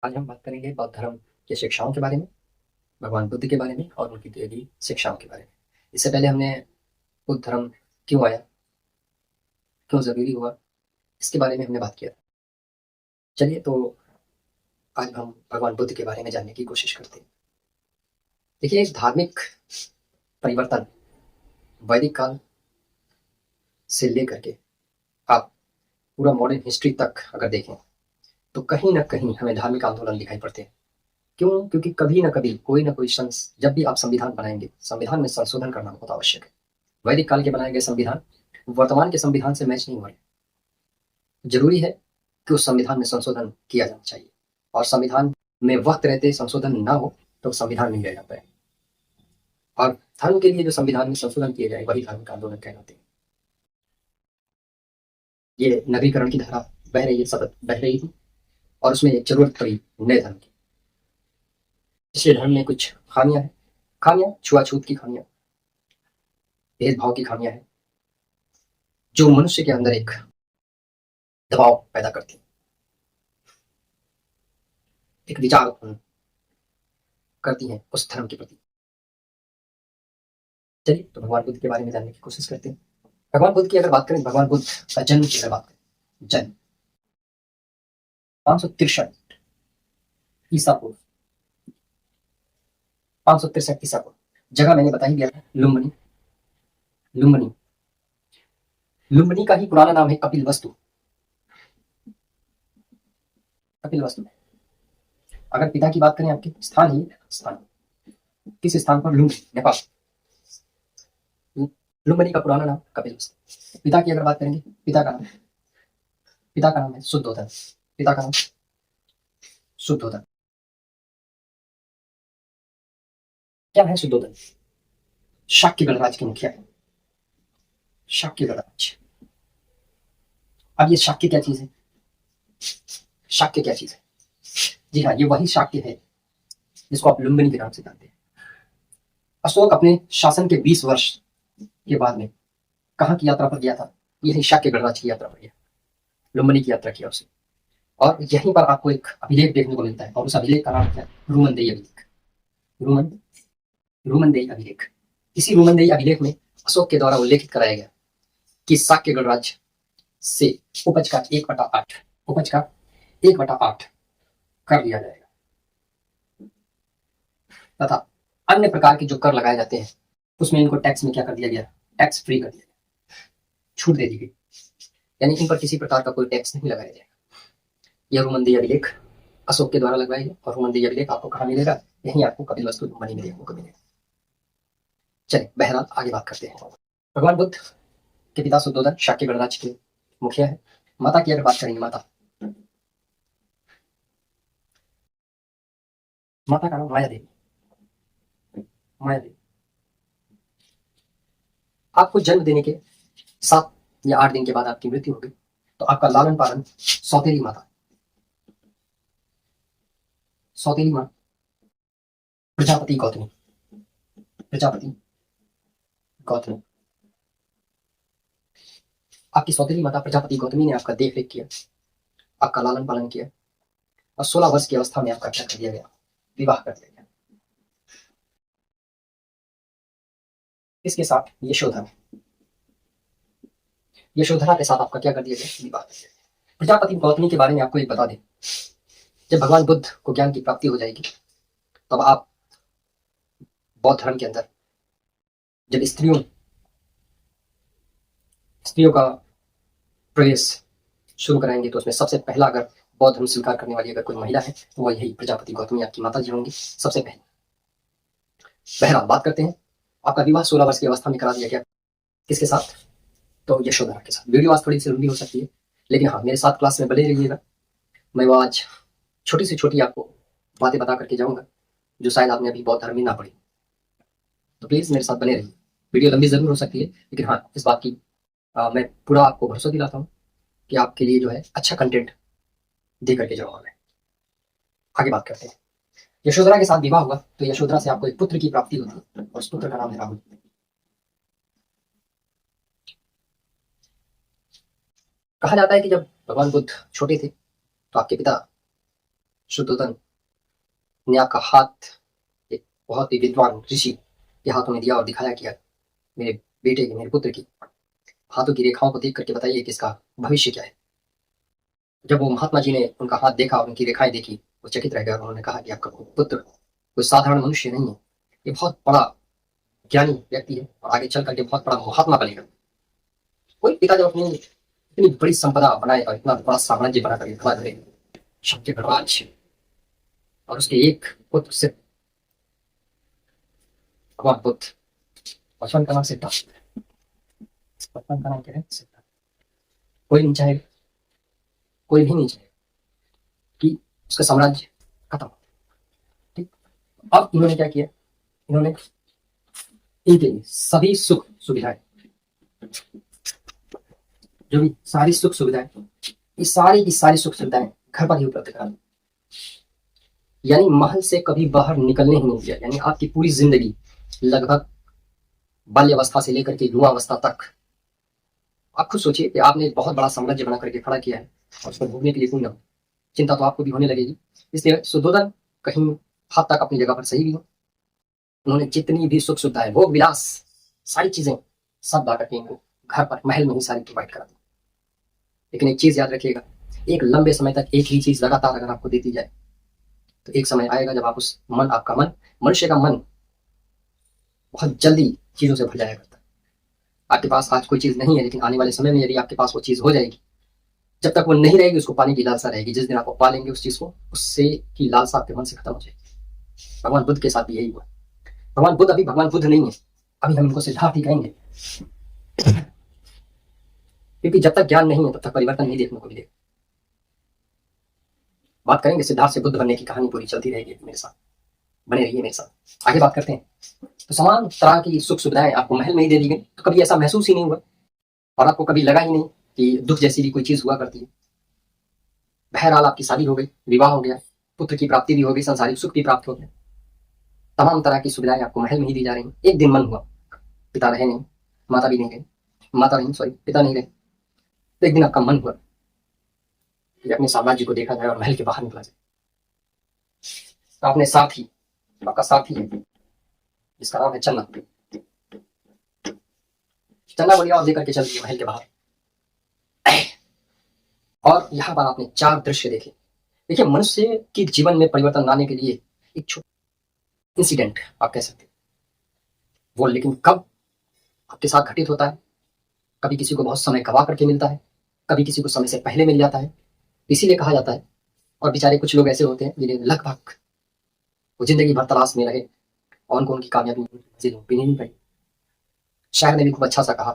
आज हम बात करेंगे बौद्ध धर्म की शिक्षाओं के बारे में, भगवान बुद्ध के बारे में और उनकी दी गई शिक्षाओं के बारे में। इससे पहले हमने बुद्ध धर्म क्यों आया, क्यों ज़रूरी हुआ, इसके बारे में हमने बात किया। चलिए तो आज हम भगवान बुद्ध के बारे में जानने की कोशिश करते हैं। देखिए, इस धार्मिक परिवर्तन वैदिक काल से लेकर के आप पूरा मॉडर्न हिस्ट्री तक अगर देखें तो कहीं न कहीं हमें धार्मिक आंदोलन दिखाई पड़ते हैं। क्यों? क्योंकि कभी न कभी कोई न कोई जब भी आप संविधान बनाएँगे, संविधान में संशोधन करना बहुत आवश्यक है। वैदिक काल के बनाए गए संविधान वर्तमान के संविधान से मैच नहीं हो रहे। ज़रूरी है कि उस संविधान में संशोधन किया जाना चाहिए और संविधान में वक़्त रहते संशोधन ना हो तो संविधान नहीं रह जाता है। और धर्म के लिए जो संविधान में संशोधन किए जाए वही धार्मिक आंदोलन कहलाते हैं। ये नवीकरण की धारा बह रही है, सतत बह रही थी और उसमें एक ज़रूरत पड़ी नए धर्म की। पिछले धर्म में कुछ खामियाँ हैं, खामियाँ छुआ-छूत की खामियाँ, भेदभाव की खामियाँ हैं, जो मनुष्य के अंदर एक दबाव पैदा करती हैं, एक विचार उत्पन्न करती हैं उस धर्म के प्रति। चलिए तो भगवान बुद्ध के बारे में जानने की कोशिश करते हैं। भगवान बुद्ध की अगर बात करें, भगवान बुद्ध का जन्म की अगर बात करें, जन्म 563 ईसा पूर्व, 563 ईसा पूर्व। जगह मैंने बता ही दिया था, लुम्बिनी। लुम्बिनी लुम्बिनी का ही पुराना नाम है कपिलवस्तु। कपिलवस्तु। अगर पिता की बात करें, आपके स्थान ही स्थान, किस स्थान पर? लुम्बिनी, नेपाल। लुम्बिनी का पुराना नाम कपिलवस्तु। पिता की अगर बात करेंगे, पिता का नाम है शुद्धोधन। पिता का नाम शुद्धोधन। क्या है शुद्धोधन? शाक्य गणराज्य के मुखिया है। शाक्य गणराज्य। अब ये शाक्य क्या चीज है? शाक्य क्या चीज है? जी हाँ, ये वही शाक्य है जिसको आप लुम्बिनी के नाम से जानते हैं। अशोक अपने शासन के 20 वर्ष के बाद में कहाँ की यात्रा पर गया था? यही शाक्य गणराज्य की यात्रा पर गया, लुम्बिनी की यात्रा किया उसने। और यहीं पर आपको एक अभिलेख देखने को मिलता है और उस अभिलेख का नाम क्या है? रूमनदेही अभिलेख। रूमन रूमनदेही अभिलेख। इसी रूमनदेही अभिलेख में अशोक के द्वारा उल्लेखित कराया गया कि शाक्य गणराज्य से उपज का 1/8, उपज का 1/8 कर लिया जाएगा तथा अन्य प्रकार के जो कर लगाए जाते हैं उसमें इनको टैक्स में क्या कर दिया गया? टैक्स फ्री कर दिया गया, छूट दे दी गई। यानी इन पर किसी प्रकार का कोई टैक्स नहीं लगाया जाएगा। यह रूमनदेही अभिलेख अशोक के द्वारा लगवाया गया और रूमनदेही अभिलेख आपको कहाँ मिलेगा? यहीं आपको कपिलवस्तु लुम्बिनी में देखने को मिलेगा। चलिए बहरहाल आगे बात करते हैं। भगवान बुद्ध के पिता शुद्धोधन शाक्य गणराज्य के मुखिया है। माता की अगर बात करेंगे, माता का नाम माया देवी। माया देवी। आपको जन्म देने के 7 या 8 दिन के बाद आपकी मृत्यु हो गई तो आपका लालन पालन सौतेली माता, सौतेली माँ प्रजापति गौतमी, प्रजापति गौतमी, आपकी सौतेली माता प्रजापति गौतमी ने आपका देख रेख किया, आपका लालन पालन किया और 16 वर्ष की अवस्था में आपका क्या कर दिया गया? विवाह कर दिया गया। इसके साथ यशोधरा, यशोधरा के साथ आपका क्या कर दिया गया? विवाह कर दिया गया। प्रजापति गौतमी के बारे में आपको एक बता दें, जब भगवान बुद्ध को ज्ञान की प्राप्ति हो जाएगी तब आप बौद्ध धर्म के अंदर जब स्त्रियों स्त्रियों का प्रवेश शुरू कराएंगे तो उसमें सबसे पहला अगर बौद्ध धर्म स्वीकार करने वाली अगर कोई महिला है तो वह यही प्रजापति गौतमी आपकी माता जी होंगी सबसे पहले। बहरहाल बात करते हैं, आपका विवाह 16 वर्ष की अवस्था में करा दिया गया। किसके साथ? तो यशोधरा के साथ। वीडियो आज थोड़ी सी लंबी हो सकती है लेकिन हाँ, मेरे साथ क्लास में बने रहिएगा। मैं वो आज छोटी से छोटी आपको बातें बता करके जाऊंगा जो शायद आपने अभी बौद्ध धर्म में ना पढ़ी। तो प्लीज मेरे साथ बने रहिए। वीडियो लंबी जरूर हो सकती है लेकिन हाँ, इस बात की मैं पूरा आपको भरोसा दिलाता हूँ कि आपके लिए जो है अच्छा कंटेंट दे करके जाऊंगा मैं। आगे बात करते हैं। यशोधरा के साथ विवाह हुआ तो यशोधरा से आपको एक पुत्र की प्राप्ति होती है और उस पुत्र का नाम है राहुल। कहा जाता है कि जब भगवान बुद्ध छोटे थे तो आपके पिता शुद्धोधन ने आपका हाथ एक बहुत ही विद्वान ऋषि के हाथों में दिया और दिखाया कि मेरे बेटे की, मेरे पुत्र की हाथों की रेखाओं को देख करके बताइए कि इसका भविष्य क्या है। जब वो महात्मा जी ने उनका हाथ देखा और उनकी रेखाएं देखी, वो चकित रह गए और उन्होंने कहा कि आपका पुत्र कोई साधारण मनुष्य नहीं है, ये बहुत बड़ा ज्ञानी व्यक्ति है और आगे चल करके बहुत बड़ा महात्मा बनेगा। कोई पिता जब अपनी इतनी बड़ी संपदा बनाए और इतना बड़ा साम्राज्य बना करके खड़ा करे, शक्ति गणराज्य, और उसके एक पुत्र से भगवान बुद्ध, बचपन का नाम सिद्धार्थ, बचपन का नाम क्या है? सिद्धार्थ। कोई नहीं चाहेगा, कोई भी नहीं चाहेगा कि उसका साम्राज्य खत्म हो। ठीक, अब इन्होंने क्या किया, इन्होंने इनके लिए सभी सुख सुविधाएं, जो भी सारी सुख सुविधाएं, ये सारी की सारी सुख सुविधाएं घर पर ही उपलब्ध करा दी। यानी महल से कभी बाहर निकलने ही नहीं दिया। यानी आपकी पूरी जिंदगी लगभग बाल्यावस्था से लेकर के युवावस्था तक, आप खुद सोचिए कि आपने बहुत बड़ा साम्राज्य बना करके खड़ा किया है और उसको भोगने के लिए कोई ना हो, चिंता तो आपको भी होने लगेगी। इसलिए शुद्धोधन कहीं हद तक अपनी जगह पर सही भी हो। उन्होंने जितनी भी सुख सुविधाएं, भोग विलास, सारी चीजें सब ला करके इनको घर पर महल में ही सारी प्रोवाइड करा दी। लेकिन एक चीज याद रखिएगा, एक लंबे समय तक एक ही चीज लगातार अगर आपको देती जाए तो एक समय आएगा जब आप उस मन, आपका मन, मनुष्य का मन बहुत जल्दी चीजों से भर जाया करता है। आपके पास आज कोई चीज नहीं है, लेकिन आने वाले समय में यदि आपके पास वो चीज हो जाएगी, जब तक वो नहीं रहेगी उसको पाने की लालसा रहेगी। जिस दिन आप पा लेंगे उस चीज को, उससे की लालसा आपके मन से खत्म हो जाएगी। भगवान बुद्ध के साथ भी यही हुआ। भगवान बुद्ध अभी भगवान बुद्ध नहीं है, अभी हम इनको सिद्धार्थ ही कहेंगे, क्योंकि जब तक ज्ञान नहीं है तब तक परिवर्तन नहीं देखने को मिलेगा। बात करेंगे सिद्धार्थ से बुद्ध बनने की कहानी, पूरी चलती रहेगी मेरे साथ, बने रहिए मेरे साथ। आगे बात करते हैं। तो समान तरह की सुख सुविधाएं आपको महल में ही दे दी गई, तो कभी ऐसा महसूस ही नहीं हुआ और आपको कभी लगा ही नहीं कि दुख जैसी भी कोई चीज हुआ करती है। बहरहाल आपकी शादी हो गई, विवाह हो गया, पुत्र की प्राप्ति भी हो गई, संसारिक सुख भी प्राप्त हो गया, तमाम तरह की सुविधाएं आपको महल में ही दी जा रही हैं। एक दिन मन हुआ, पिता रहे नहीं, माता भी नहीं रहे, पिता नहीं रहे, तो एक दिन आपका मन हुआ कि अपने साम्राज्य को देखा जाए और महल के बाहर निकला जाए। तो आपने साथी, आपका साथी है जिसका नाम है चन्ना, चन्ना बोलिए और लेकर के चल दिया महल के बाहर। और यहाँ पर आपने 4 दृश्य देखे। देखिए, मनुष्य के जीवन में परिवर्तन लाने के लिए एक छोटा इंसिडेंट आप कह सकते हैं वो, लेकिन कब आपके साथ घटित होता है। कभी किसी को बहुत समय गवा करके मिलता है, कभी किसी को समय से पहले मिल जाता है। इसीलिए कहा जाता है, और बेचारे कुछ लोग ऐसे होते हैं जिन्हें लगभग वो जिंदगी भर तलाश में रहे और उनको उनकी कामयाबी भी नहीं पाई। शायर ने भी खूब अच्छा सा कहा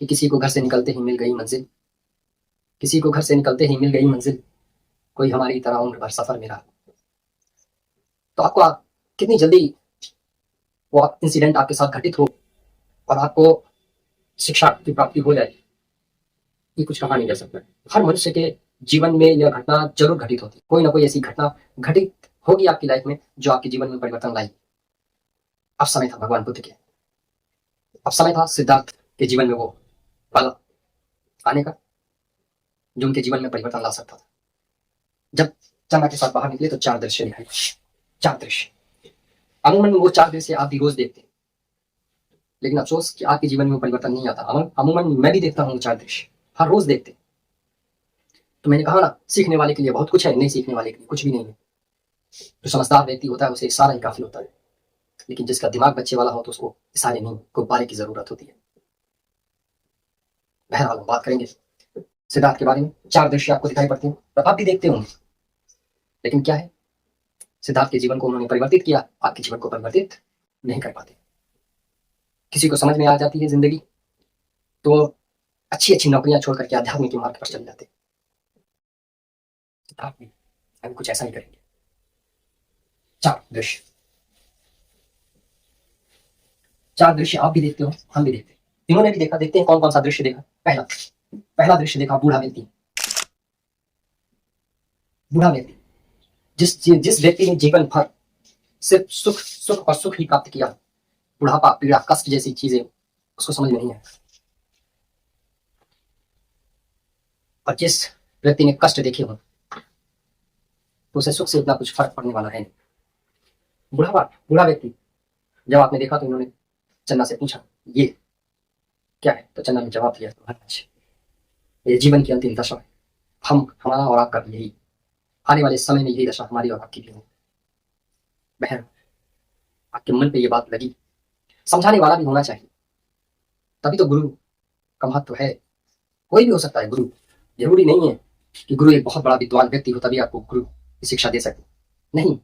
कि किसी को घर से निकलते ही मिल गई मंजिल, किसी को घर से निकलते ही मिल गई मंजिल, कोई हमारी तरह उम्र भर सफर में रहा। तो आपको कितनी जल्दी वो इंसिडेंट आपके साथ घटित हो और आपको शिक्षा की प्राप्ति हो जाए, ये कुछ कहा नहीं जा सकता। हर मनुष्य के जीवन में यह घटना जरूर घटित होती है। कोई ना कोई ऐसी घटना घटित होगी आपकी लाइफ में जो आपके जीवन में परिवर्तन लाई। अब समय था भगवान बुद्ध के, अब समय था सिद्धार्थ के जीवन में वो पल आने का जो उनके जीवन में परिवर्तन ला सकता था। जब चन्ना के साथ बाहर निकले तो 4 दृश्य दिखाई, 4 दृश्य। अमूमन वो 4 दृश्य आप भी रोज देखते हैं, लेकिन अफसोस कि आपके जीवन में परिवर्तन नहीं आता। अमूमन मैं भी देखता हूँ 4 दृश्य, हर रोज देखते। तो मैंने कहा ना, सीखने वाले के लिए बहुत कुछ है, नहीं सीखने वाले के लिए कुछ भी नहीं है। जो समझदार व्यक्ति होता है उसे इशारा ही काफी होता है, लेकिन जिसका दिमाग बच्चे वाला हो तो उसको इशारे नहीं, गुब्बारे की जरूरत होती है। बहरहाल हम बात करेंगे सिद्धार्थ के बारे में। 4 दृश्य आपको दिखाई पड़ते हैं और आप भी देखते होंगे, लेकिन क्या है, सिद्धार्थ के जीवन को उन्होंने परिवर्तित किया, आपके जीवन को परिवर्तित नहीं कर पाते। किसी को समझ में आ जाती है जिंदगी तो अच्छी अच्छी नौकरियां छोड़ करके आध्यात्मिक के मार्ग पर चले जाते। सिद्धार्थ भी हम कुछ ऐसा ही करेंगे। 4 दृश्य, 4 दृश्य आप भी देखते हो, हम भी देखते हैं, इन्होंने भी देखा। देखते हैं कौन कौन सा दृश्य देखा। पहला दृश्य देखा, बूढ़ा व्यक्ति। बूढ़ा व्यक्ति, जिस व्यक्ति ने जीवन भर सिर्फ सुख और सुख ही प्राप्त किया, बुढ़ापा, पीड़ा, कष्ट जैसी चीजें उसको समझ में नहीं आया। और जिस व्यक्ति ने कष्ट देखे हो, तो उसे सुख से उतना कुछ फर्क पड़ने वाला है नहीं। बूढ़ा व्यक्ति, जब आपने देखा तो इन्होंने चन्ना से पूछा ये क्या है, तो चन्ना ने जवाब दिया महाराज ये जीवन की अंतिम दशा है, हमारा और आपका भी यही, आने वाले समय में यही दशा हमारी और आपकी भी हो। बहन, आपके मन पे ये बात लगी, समझाने वाला भी होना चाहिए, तभी तो गुरु का महत्व है। कोई भी हो सकता है गुरु, जरूरी नहीं है कि गुरु एक बहुत बड़ा विद्वान व्यक्ति हो तभी आपको गुरु की शिक्षा दे सके। नहीं,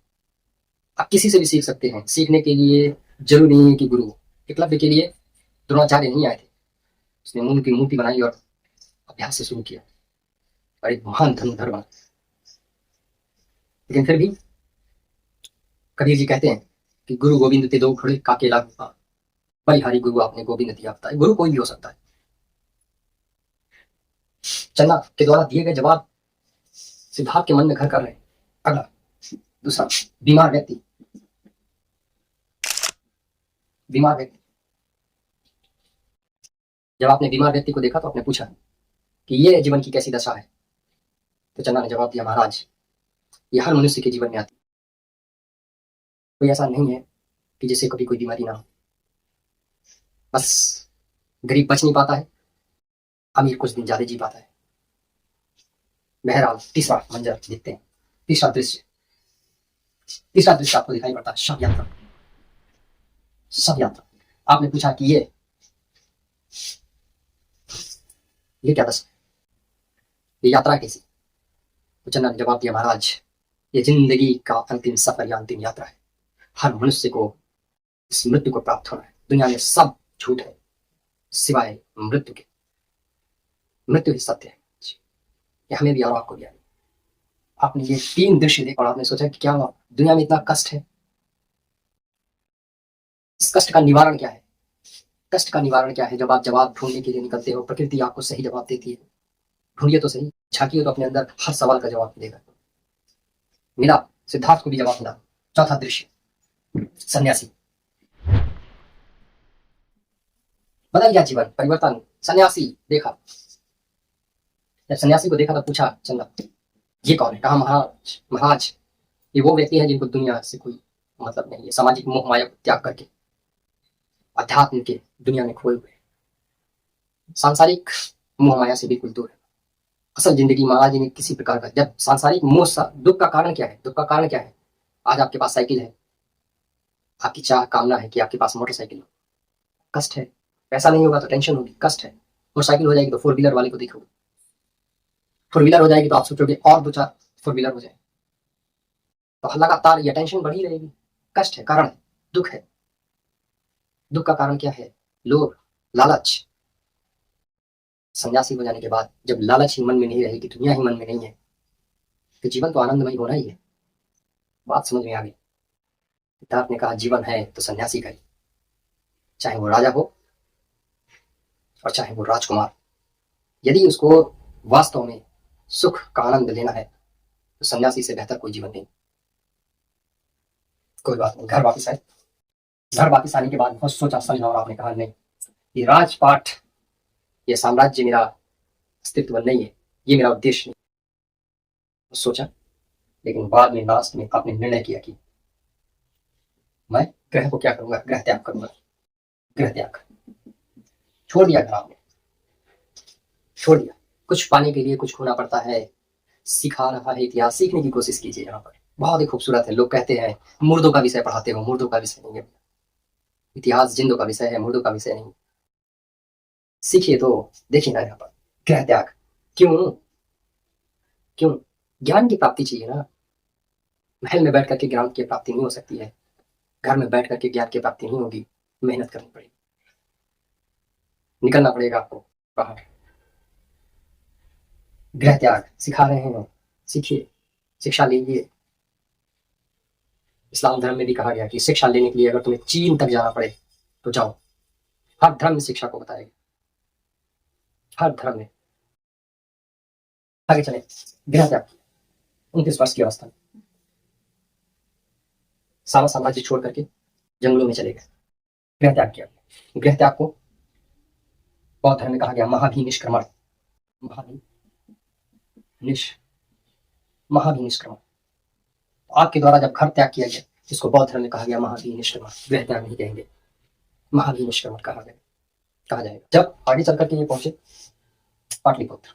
आप किसी से भी सीख सकते हैं। सीखने के लिए जरूरी नहीं है कि गुरु हो। एकलव्य के लिए द्रोणाचार्य नहीं आए थे, उसने उनकी मूर्ति बनाई और अभ्यास से शुरू किया और एक महान धनुर्धर बना। लेकिन फिर भी कबीर जी कहते हैं कि गुरु गोविंद ते दो खड़े काके लागू, बलिहारी गुरु आपने गोविंद दिया बताए। गुरु कोई भी हो सकता है। चन्ना के द्वारा दिए गए जवाब सिद्धार्थ के मन में घर कर रहे हैं। अगला दूसरा, बीमार व्यक्ति। जब आपने बीमार व्यक्ति को देखा तो आपने पूछा कि ये जीवन की कैसी दशा है, तो चन्ना ने जवाब दिया महाराज ये हर मनुष्य के जीवन में आती, कोई ऐसा नहीं है कि जिसे कभी कोई बीमारी ना हो। बस गरीब बच नहीं पाता है, अमीर कुछ दिन ज्यादा जी पाता है। बहरहाल तीसरा मंजर देखते हैं, तीसरा दृश्य आपको दिखाई पड़ता है, शव यात्रा। आपने पूछा कि ये क्या दशा, ये यात्रा कैसी? तो चन्ना ने जवाब दिया महाराज ये जिंदगी का अंतिम सफर या अंतिम यात्रा है। हर मनुष्य को इस मृत्यु को प्राप्त होना है। दुनिया में सब झूठ है सिवाय मृत्यु के। मृत्यु ही सत्य है। ये हमें भी और आपको भी। आपने ये तीन दृश्य देखे और आपने सोचा कि क्या दुनिया में इतना कष्ट है, इस कष्ट का निवारण क्या है? कष्ट का निवारण क्या है? जब आप जवाब ढूंढने के लिए निकलते हो, प्रकृति आपको सही जवाब देती है। ढूंढिए तो सही, झांकिए तो अपने अंदर हर सवाल का जवाब मिलेगा। मिला, सिद्धार्थ को भी जवाब मिला। चौथा दृश्य, सन्यासी। बदल गया जीवन, परिवर्तन। सन्यासी देखा, जब सन्यासी को देखा तो पूछा चन्ना ये कौन है? कहा महाराज ये वो व्यक्ति है जिनको दुनिया से कोई मतलब नहीं है, सामाजिक मोह माया को त्याग करके अध्यात्म के दुनिया में खोए हुए, सांसारिक मोह माया से बिल्कुल दूर है। असल जिंदगी महाराज ने किसी प्रकार का, जब सांसारिक मोह, दुख का कारण क्या है? दुख का कारण क्या है? आज आपके पास साइकिल है, आपकी चाह कामना है कि आपके पास मोटरसाइकिल हो, कष्ट है। पैसा नहीं होगा तो टेंशन होगी, कष्ट है। मोटरसाइकिल हो जाएगी तो फोर व्हीलर वाले को देखोगे, फोर व्हीलर हो जाएगी तो आप सोचोगे और दो चार फोर व्हीलर हो जाए, तो लगातार ये टेंशन बढ़ी रहेगी। कष्ट है, कारण है, दुख है। दुख का कारण क्या है? लोभ, लालच। सन्यासी हो जाने के बाद जब लालच ही मन में नहीं रहेगी, दुनिया ही मन में नहीं है, तो जीवन तो आनंदमय होना ही है। बात समझ में आ गई? सिद्धार्थ ने कहा जीवन है तो सन्यासी का ही, चाहे वो राजा हो और चाहे वो राजकुमार। यदि उसको वास्तव में सुख का आनंद लेना है तो सन्यासी से बेहतर कोई जीवन नहीं। कोई बात नहीं, घर वापस आए। घर वापस आने के बाद बहुत सोचा समझा और आपने कहा नहीं, ये राजपाट, ये साम्राज्य मेरा अस्तित्व नहीं है, ये मेरा उद्देश्य नहीं। सोचा, लेकिन बाद में लास्ट में आपने निर्णय किया कि मैं ग्रह को क्या करूंगा? ग्रह त्याग करूंगा। ग्रह त्याग छोड़ दिया, घर आपने छोड़ दिया। कुछ पाने के लिए कुछ खोना पड़ता है। सिखा रहा है इतिहास, सीखने की कोशिश कीजिए। यहाँ पर बहुत ही खूबसूरत है। लोग कहते हैं मुर्दों का विषय पढ़ाते हो, मुर्दों का विषय नहीं है इतिहास, जिंदों का विषय है, मुर्दों का विषय नहीं। सीखिए तो देखिए ना यहाँ पर ग्रह त्याग। क्यों? ज्ञान की प्राप्ति चाहिए ना। महल में बैठ करके ज्ञान की प्राप्ति नहीं हो सकती है, घर में बैठ करके ज्ञान की प्राप्ति नहीं होगी। मेहनत करनी पड़ेगी, निकलना पड़ेगा आपको बाहर। ग्रह त्याग सिखा रहे हैं, सीखिए, शिक्षा लीजिए। इस्लाम धर्म में भी कहा गया कि शिक्षा लेने के लिए अगर तुम्हें चीन तक जाना पड़े तो जाओ। हर धर्म में शिक्षा को बताएगा, हर धर्म में। आगे चले। ग्रह त्याग 29 वर्ष की अवस्था में सारा साम्राज्य छोड़ करके जंगलों में चले गए, ग्रह त्याग किया। ग्रह त्याग को बौद्ध धर्म में कहा गया महाभिनिष्क्रमण। महाभिनिष्क्रमण आपके द्वारा जब घर त्याग किया गया, जिसको बौद्ध धर्म में कहा गया महावीर निष्क्रमण, वह त्याग नहीं कहेंगे, महावीर निष्क्रमण कहा जाएगा। जब आगे चल करके ये पहुंचे पाटलिपुत्र,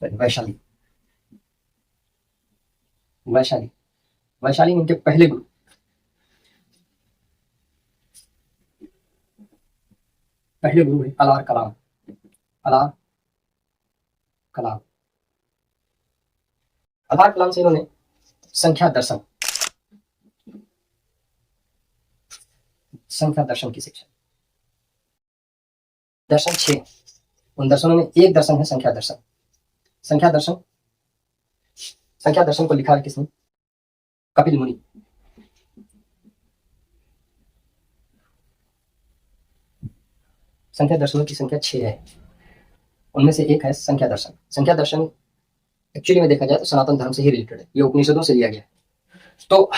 वैशाली वैशाली वैशाली में उनके पहले गुरु है अलार कलाम। अलार कलाम से इन्होंने संख्या दर्शन की शिक्षा। दर्शन 6, उन दर्शनों में एक दर्शन है संख्या दर्शन। संख्या दर्शन को लिखा है किसने? कपिल मुनि। संख्या दर्शनों की संख्या 6 है, उनमें से एक है संख्या दर्शन। संख्या दर्शन एक्चुअली में देखा जाए तो सनातन धर्म से ही रिलेटेड है, ये उपनिषदों से लिया गया है। तो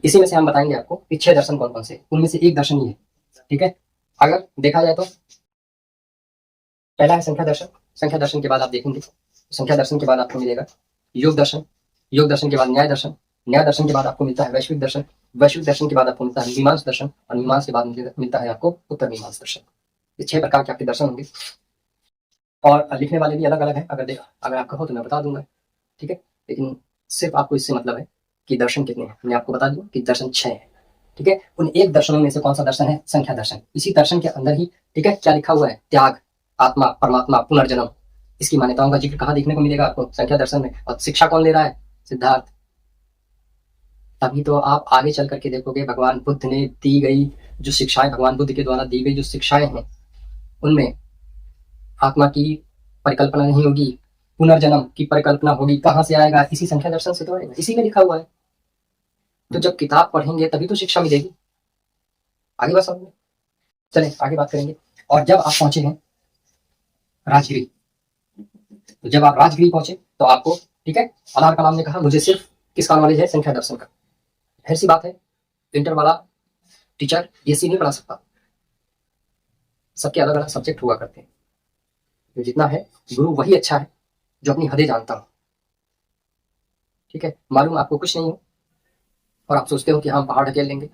इसी में से हम बताएंगे आपको कि 6 दर्शन कौन कौन से, उनमें से एक दर्शन ही है। ठीक है, अगर देखा जाए तो पहला है संख्या दर्शन। संख्या दर्शन के बाद आप देखेंगे, संख्या दर्शन के बाद आपको मिलेगा योग दर्शन। योग दर्शन के बाद न्याय दर्शन। न्याय दर्शन के बाद आपको मिलता है वैश्विक दर्शन। वैश्विक दर्शन के बाद आपको मिलता है मीमांस दर्शन, और मीमांस के बाद मिलता है आपको उत्तर मीमांस दर्शन। ये 6 प्रकार के आपके दर्शन होंगे, और लिखने वाले भी अलग अलग है। अगर आप कहो तो मैं बता दूंगा, ठीक है, लेकिन सिर्फ आपको इससे मतलब है कि दर्शन कितने हैं। मैं आपको बता दूं कि दर्शन 6 है। ठीक है, उन एक दर्शनों में से कौन सा दर्शन है? संख्या दर्शन। इसी दर्शन के अंदर ही, ठीक है, क्या लिखा हुआ है? त्याग, आत्मा, परमात्मा, पुनर्जन्म, इसकी मान्यताओं का जिक्र कहाँ देखने को मिलेगा आपको? संख्या दर्शन में। और शिक्षा कौन ले रहा है? सिद्धार्थ। तभी तो आप आगे चल करके देखोगे भगवान बुद्ध ने दी गई जो शिक्षाएं, भगवान बुद्ध के द्वारा दी गई जो शिक्षाएं हैं, उनमें आत्मा की परिकल्पना नहीं होगी, पुनर्जन्म की परिकल्पना होगी। कहाँ से आएगा? इसी संख्या दर्शन से तो आएगा, इसी में लिखा हुआ है। तो जब किताब पढ़ेंगे तभी तो शिक्षा मिलेगी। आगे बात समझ, चले आगे बात करेंगे। और जब आप पहुंचे हैं राजगिरी, तो जब आप राजगिरी पहुंचे तो आपको, ठीक है, अलार कलाम ने कहा मुझे सिर्फ किसका नॉलेज है? संख्या दर्शन का। फिर सी बात है, इंटर वाला टीचर ये सी नहीं पढ़ा सकता, सबके अलग अलग सब्जेक्ट हुआ करते हैं। तो जितना है गुरु वही अच्छा है जो अपनी हदें जानता हो। ठीक है, मालूम आपको कुछ नहीं हो और आप सोचते हो कि हम पहाड़ ढकेल लेंगे,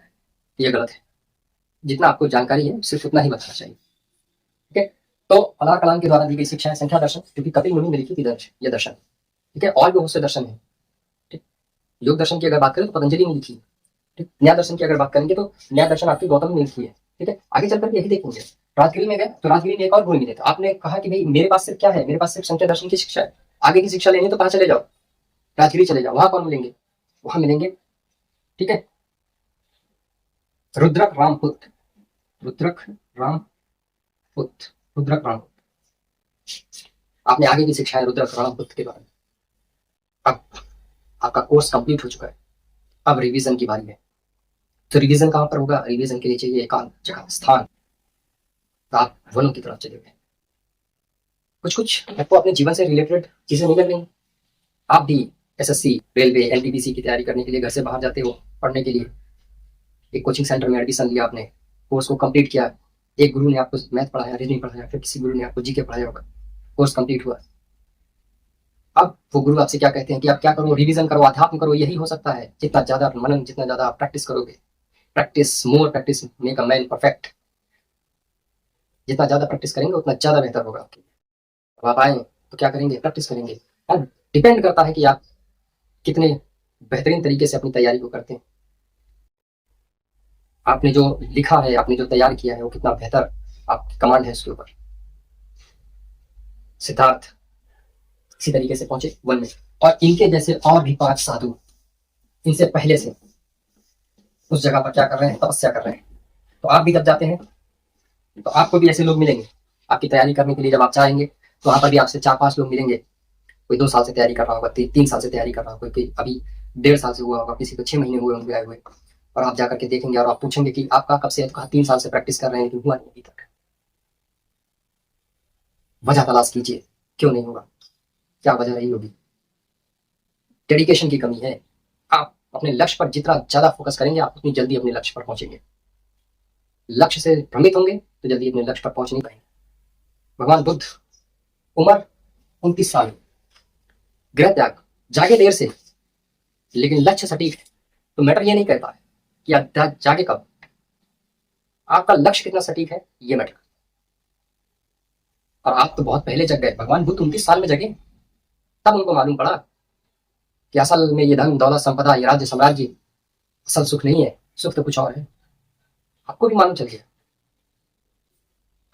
ये गलत है। जितना आपको जानकारी है सिर्फ उतना ही बताना चाहिए। ठीक है, तो अलार कलाम के द्वारा दी गई शिक्षा है संख्या दर्शन, क्योंकि कपिल मुनि ने लिखी थी ये दर्शन। ठीक है, और भी बहुत से दर्शन है। ठीक, योग दर्शन की अगर बात करें तो पतंजलि ने लिखी है। ठीक, न्याय दर्शन की अगर बात करेंगे तो न्याय दर्शन आपकी गौतम ने लिखी है। ठीक है, आगे चलकर यही देखेंगे। राजगिरी में गए तो राजगिरी में एक और गुरु मिले, तो आपने कहा कि भाई मेरे पास सिर्फ क्या है? मेरे पास सिर्फ संख्या दर्शन की शिक्षा है, आगे की शिक्षा लेनी तो कहाँ चले जाओ? राजगिरी चले जाओ। वहां कौन मिलेंगे? वहां मिलेंगे, ठीक है, रुद्रक रामपुत्र। आपने आगे की शिक्षा है रुद्रक रामपुत्र के बारे में। अब आपका कोर्स कंप्लीट हो चुका है, अब रिवीजन की बारी है। तो रिवीजन कहां पर होगा? रिवीजन के लिए चाहिए एकांत जगह, स्थान। तो आप वनों की तरफ चले गए। कुछ आपको अपने जीवन से रिलेटेड चीजें नहीं लग रही। आप भी एसएससी, रेलवे, एनटीपीसी की तैयारी करने के लिए घर से बाहर जाते हो पढ़ने के लिए। एक कोचिंग सेंटर में एडमिशन लिया, आपने कोर्स को कंप्लीट किया, एक गुरु ने आपको मैथ पढ़ाया, रीजनिंग पढ़ाया, फिर किसी गुरु ने आपको जीके पढ़ाया होगा, कोर्स कंप्लीट हुआ। अब वो गुरु आपसे क्या कहते हैं कि आप क्या करो? रिवीजन करो, अध्यात्म करो। यही हो सकता है, जितना ज्यादा मनन, जितना ज्यादा आप प्रैक्टिस करोगे, more practice make a man perfect. जितना ज्यादा प्रैक्टिस करेंगे उतना ज्यादा बेहतर होगा आपके लिए। आप आए तो क्या करेंगे? प्रैक्टिस करेंगे। अब डिपेंड करता है कि आप कितने बेहतरीन तरीके से अपनी तैयारी को करते हैं। आपने जो लिखा है, आपने जो तैयार किया है, वो कितना बेहतर आपकी कमांड है उसके ऊपर। सिद्धार्थ इसी तरीके से पहुंचे वन में, और इनके जैसे और भी 5 साधु इनसे पहले से उस जगह पर क्या कर रहे हैं? तपस्या कर रहे हैं। तो आप भी जब जाते हैं तो आपको भी ऐसे लोग मिलेंगे आपकी तैयारी करने के लिए। जब आप चाहेंगे तो वहां पर भी आपसे 4-5 लोग मिलेंगे। कोई 2 साल से तैयारी कर रहा होगा, 3 साल से तैयारी कर रहा होगा, कोई अभी 1.5 साल से हुआ होगा, किसी को 6 महीने हुए होंगे आए हुए। और आप जाकर के देखेंगे और आप पूछेंगे कि आपका कब से है? तो कहा 3 साल से प्रैक्टिस कर रहे हैं, लेकिन हुआ नहीं अभी तक। वजह तलाश कीजिए, क्यों नहीं होगा, क्या वजह रही होगी? डेडिकेशन की कमी है। आप अपने लक्ष्य पर जितना ज्यादा फोकस करेंगे, आप उतनी जल्दी अपने लक्ष्य पर पहुंचेंगे। लक्ष्य से भ्रमित होंगे तो जल्दी अपने लक्ष्य पर पहुंच नहीं पाएंगे। भगवान बुद्ध उम्र 29 साल, गृह त्याग, जागे देर से लेकिन लक्ष्य सटीक है। तो मैटर ये नहीं करता है कि आप जागे कब, आपका लक्ष्य कितना सटीक है ये मैटर। और आप तो बहुत पहले जग गए, भगवान बुद्ध 29 साल में जगे, तब उनको मालूम पड़ा कि असल में ये धन दौलत संपदा ये राज्य साम्राज्य असल सुख नहीं है, सुख तो कुछ और है। आपको भी मालूम चल गया,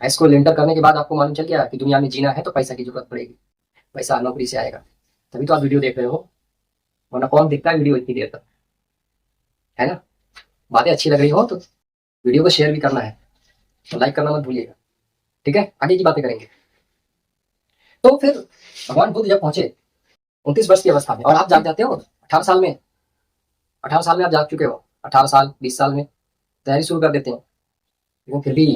इसको लेंटर करने के बाद आपको मालूम चल गया कि दुनिया में जीना है तो पैसा की जरूरत पड़ेगी, पैसा नौकरी से आएगा। तभी तो आप वीडियो देख रहे हो, वरना कौन देखता है वीडियो इतनी देर तक, है ना। बातें अच्छी लग रही हो तो वीडियो को शेयर भी करना है, तो लाइक करना मत भूलिएगा, ठीक है। आगे की बातें करेंगे। तो फिर भगवान बुद्ध जब पहुंचे 29 वर्ष की अवस्था में, और आप जाग जाते हो 18 साल में, 18 साल में आप जाग चुके हो, 18 साल 20 साल में तैयारी शुरू कर देते हैं। लेकिन फिर भी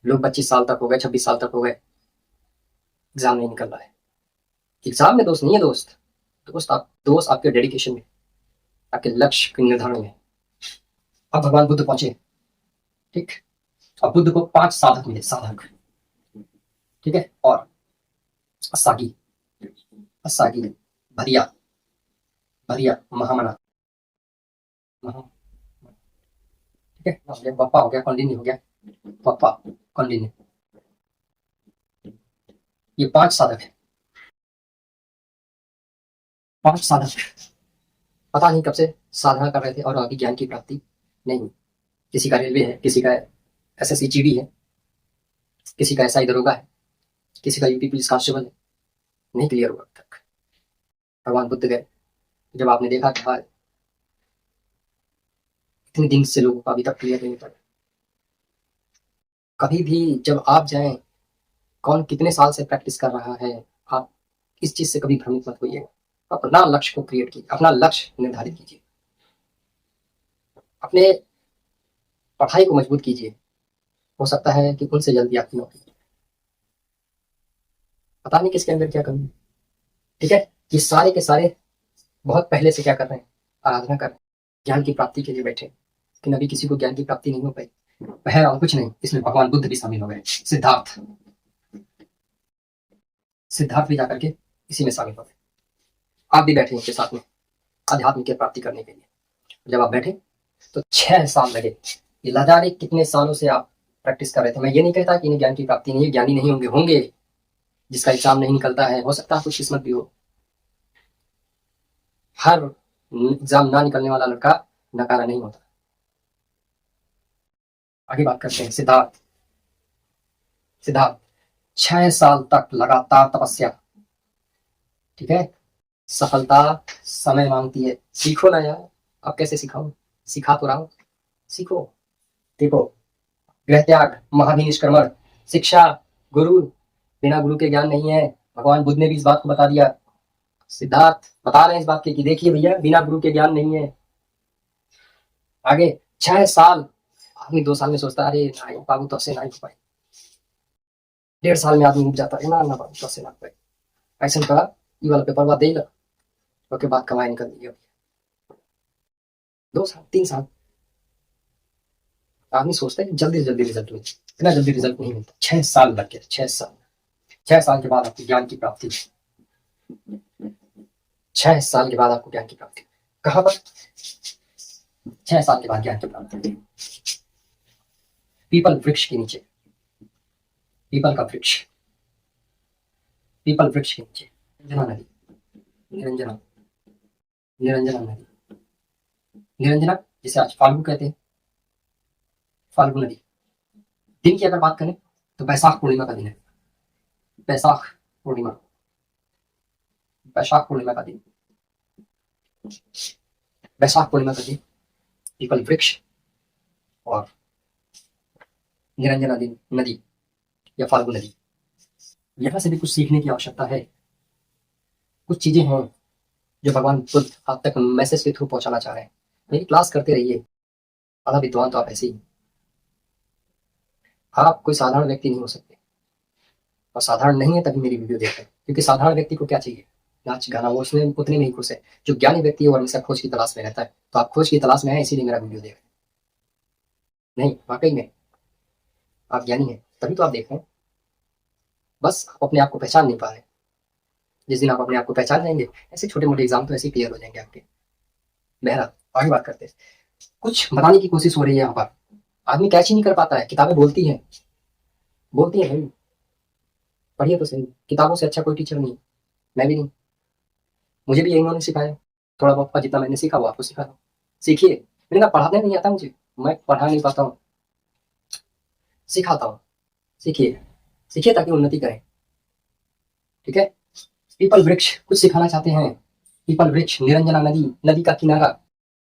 लोग 25 साल तक हो गए, 26 साल तक हो गए, एग्जाम नहीं निकल रहा है। एग्जाम में दोस्त नहीं है दोस्त, दोस्त आपके डेडिकेशन में, आपके लक्ष्य के निर्धारण में। अब भगवान बुद्ध पहुंचे, ठीक। अब बुद्ध को 5 साधक मिले, साधक, ठीक है। और असागी, असागी, भरिया, भरिया, महामना, ठीक है। हो गया पप्पा, हो गया कौंडिन्य, हो गया पप्पा कौंडिन्य। ये 5 साधक है, 5 साधक। पता नहीं कब से साधना कर रहे थे और अभी ज्ञान की प्राप्ति नहीं। किसी का रेलवे है, किसी का एसएससी जीडी है, किसी का एसआई दरोगा है, किसी का यूपी पुलिस कांस्टेबल है, नहीं क्लियर हुआ अब तक। भगवान बुद्ध गए, जब आपने देखा कि हाँ इतने दिन से लोगों का अभी तक क्लियर नहीं हुआ। कभी भी जब आप जाएं, कौन कितने साल से प्रैक्टिस कर रहा है, आप इस चीज से कभी भ्रमित मत होइए। अपना लक्ष्य को क्रिएट कीजिए, अपना लक्ष्य निर्धारित कीजिए, अपने पढ़ाई को मजबूत कीजिए। हो सकता है कि उनसे जल्दी आपकी नौकरी, पता नहीं किसके अंदर क्या कमी है, ठीक है। ये सारे के सारे बहुत पहले से क्या कर रहे हैं, आराधना कर रहे हैं, ज्ञान की प्राप्ति के लिए बैठे, लेकिन अभी किसी को ज्ञान की प्राप्ति नहीं हो पाई। बहरहाल कुछ नहीं, इसमें भगवान बुद्ध भी शामिल हो गए, सिद्धार्थ, सिद्धार्थ भी जाकर के इसी में शामिल हो गए। आप भी बैठे इनके साथ में आध्यात्म की प्राप्ति करने के लिए। जब आप बैठे तो 6 साल लगे। ये लाजारे कितने सालों से आप प्रैक्टिस कर रहे थे। मैं ये नहीं कहता कि इन्हें ज्ञान की प्राप्ति नहीं है, ज्ञानी नहीं होंगे, होंगे, जिसका एग्जाम नहीं निकलता है, हो सकता है कुछ किस्मत भी हो। हर एग्जाम ना निकलने वाला लड़का नकारा नहीं होता। आगे बात करते हैं सिद्धार्थ। सिद्धार्थ 6 साल तक लगातार तपस्या, ठीक है। सफलता समय मांगती है, सीखो ना यार। अब कैसे सिखाऊं, सिखा तो रहा हूं, सीखो। देखो, गृह त्याग, महाभिनिष्क्रमण, शिक्षा, गुरु, बिना गुरु के ज्ञान नहीं है। भगवान बुद्ध ने भी इस बात को बता दिया। सिद्धार्थ बता रहे हैं इस बात के कि देखिए भैया, बिना गुरु के ज्ञान नहीं है। आगे 6 साल, आदमी 2 साल में सोचता है अरे बाबू तो से ना ही पाए, 1.5 साल में आदमी उग जाता है ना बाबू तो से ना पाए। ऐसा कहा ये वाला पेपर बाद दे ला, उसके बाद कमाई निकल दी। 2 साल 3 साल आदमी सोचता है जल्दी से जल्दी रिजल्ट मिले, इतना जल्दी रिजल्ट नहीं मिलता। 6 साल लग गया, 6 साल। 6 साल के बाद आपको ज्ञान की प्राप्ति, 6 साल के बाद आपको ज्ञान की प्राप्ति। कहां पर? 6 साल के बाद ज्ञान की प्राप्ति, पीपल वृक्ष के नीचे, पीपल का वृक्ष, पीपल वृक्ष के नीचे निरंजना नदी, निरंजना, निरंजना नदी, निरंजना जिसे आज फाल्गु कहते हैं, फाल्गु नदी। दिन की अगर बात करें तो बैसाख पूर्णिमा का दिन है, बैसाख पूर्णिमा, बैसाख पूर्णिमा का दिन, बैसाख पूर्णिमा का दिन, पीपल वृक्ष और निरंजना नदी या फाल्गु नदी। यहां से भी कुछ सीखने की आवश्यकता है। कुछ चीजें हैं जो भगवान बुद्ध आप तक मैसेज के थ्रू पहुंचाना चाह रहे हैं। मेरी क्लास करते रहिए, आधा विद्वान तो आप ऐसे ही, आप कोई साधारण व्यक्ति नहीं हो सकते, और साधारण नहीं है तभी मेरी वीडियो देख रहे हैं। क्योंकि साधारण व्यक्ति को क्या चाहिए, नाच गाना, वो उसमें उतने में ही खुश है। जो ज्ञानी व्यक्ति है वो हमेशा खोज की तलाश में रहता है। तो आप खोज की तलाश में है, इसीलिए मेरा वीडियो देख रहे हैं। नहीं, वाकई में आप ज्ञानी हैं तभी तो आप देख रहे हैं, बस आप अपने आप को पहचान नहीं पा रहे। जिस दिन आप अपने आप को पहचान जाएंगे, ऐसे छोटे मोटे एग्जाम तो ऐसे ही क्लियर हो जाएंगे आपके। बहरहाल आगे बात करते हैं। कुछ बताने की कोशिश हो रही है यहाँ पर, आदमी कैच ही नहीं कर पाता है। किताबें बोलती हैं, बोलती है भाई, पढ़िए तो सही। किताबों से अच्छा कोई टीचर नहीं, मैं भी नहीं, मुझे भी यही इन्होंने सिखाया। थोड़ा बहुत जितना मैंने सीखा वो आपको सिखा रहा हूँ, सीखिए। मैंने कहा पढ़ाने नहीं आता मुझे, मैं पढ़ा नहीं पाता हूँ, सिखाता हूँ। सीखिए, सीखिए ताकि उन्नति करें, ठीक है। पीपल वृक्ष कुछ सिखाना चाहते हैं। पीपल वृक्ष, निरंजना नदी, नदी का किनारा,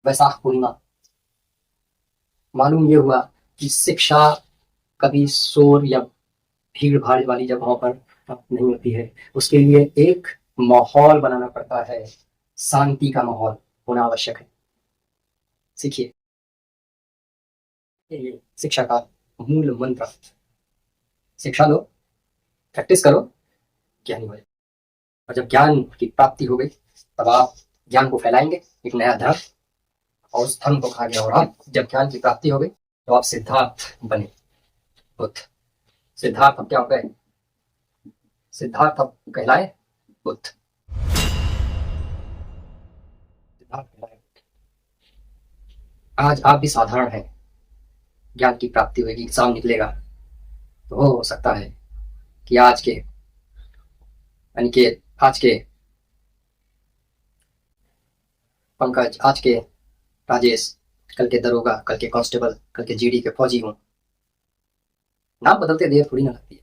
वैशाख पूर्णिमा। मालूम ये हुआ कि शिक्षा कभी शोर या भीड़ भाड़ वाली जगहों पर नहीं होती है। उसके लिए एक माहौल बनाना पड़ता है, शांति का माहौल होना आवश्यक है। सीखिए, ये शिक्षा का मूल मंत्र। शिक्षा लो, प्रैक्टिस करो, ज्ञानी हो जाए। और जब ज्ञान की प्राप्ति हो गई तब आप ज्ञान को फैलाएंगे, एक नया धर्म, और उस धर्म को खा गया। और अब जब ज्ञान की प्राप्ति हो गई तो आप सिद्धार्थ बने, बुद्ध। सिद्धार्थ अब क्या हो गए? सिद्धार्थ अब कहलाए बुद्ध। सिद्धार्थ कहलाए। आज आप भी साधारण हैं, ज्ञान की प्राप्ति होगी, एग्जाम निकलेगा तो हो सकता है कि आज के अनिकेत, आज के पंकज, आज के राजेश कल के दरोगा, कल के कांस्टेबल, कल के जीडी के फौजी हों। नाम बदलते देर थोड़ी ना लगती है।